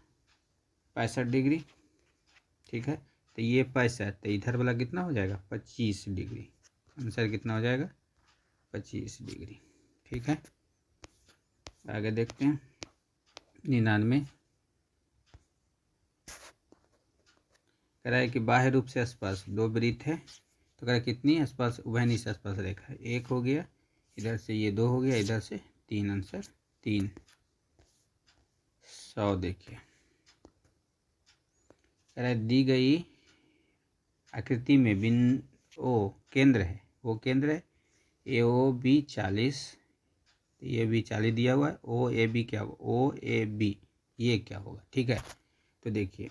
65 डिग्री। ठीक है, तो ये 65, तो इधर वाला कितना हो जाएगा 25 डिग्री, आंसर कितना हो जाएगा 25 डिग्री। ठीक है, आगे देखते हैं। 99 कह रहा है कि बाह्य रूप से स्पर्श 2 वृत्त है, तो कह रहा है कितनी स्पर्श उभयनिष्ठ स्पर्श रेखा है, 1 हो गया, इधर से ये 2 हो गया, इधर से 3, आंसर 3। 100 देखिए, कह रहा है दी गई आकृति में बिंदु ओ केंद्र है, वो केंद्र है ए ओ बी 40, ये भी 40 दिया हुआ है, ओ ए बी क्या होगा, ओ ए बी ये क्या होगा। ठीक है, तो देखिए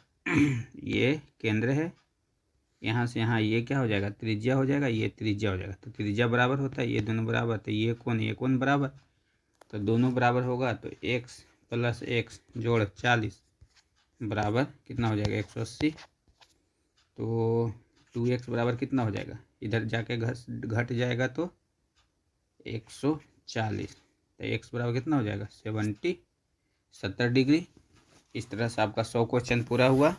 ये केंद्र है, यहाँ से यहाँ ये क्या हो जाएगा त्रिज्या हो जाएगा, ये त्रिज्या हो जाएगा, तो त्रिज्या बराबर होता है, ये दोनों बराबर, तो ये कौन बराबर, तो दोनों बराबर होगा, तो x + x जोड़ 40 बराबर कितना हो जाएगा 180, तो 2x बराबर कितना हो जाएगा, इधर जाके घट जाएगा तो 140, तो x बराबर कितना हो जाएगा 70 डिग्री। इस तरह से आपका 100 क्वेश्चन पूरा हुआ।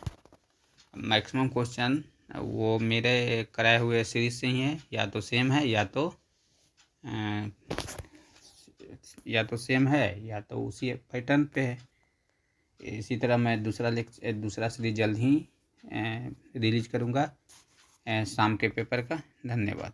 मैक्सिमम क्वेश्चन वो मेरे कराए हुए सीरीज से ही है, या तो सेम है या तो सेम है या तो उसी पैटर्न पे है। इसी तरह मैं दूसरा सीरीज जल्द ही रिलीज करूँगा शाम के पेपर का। धन्यवाद।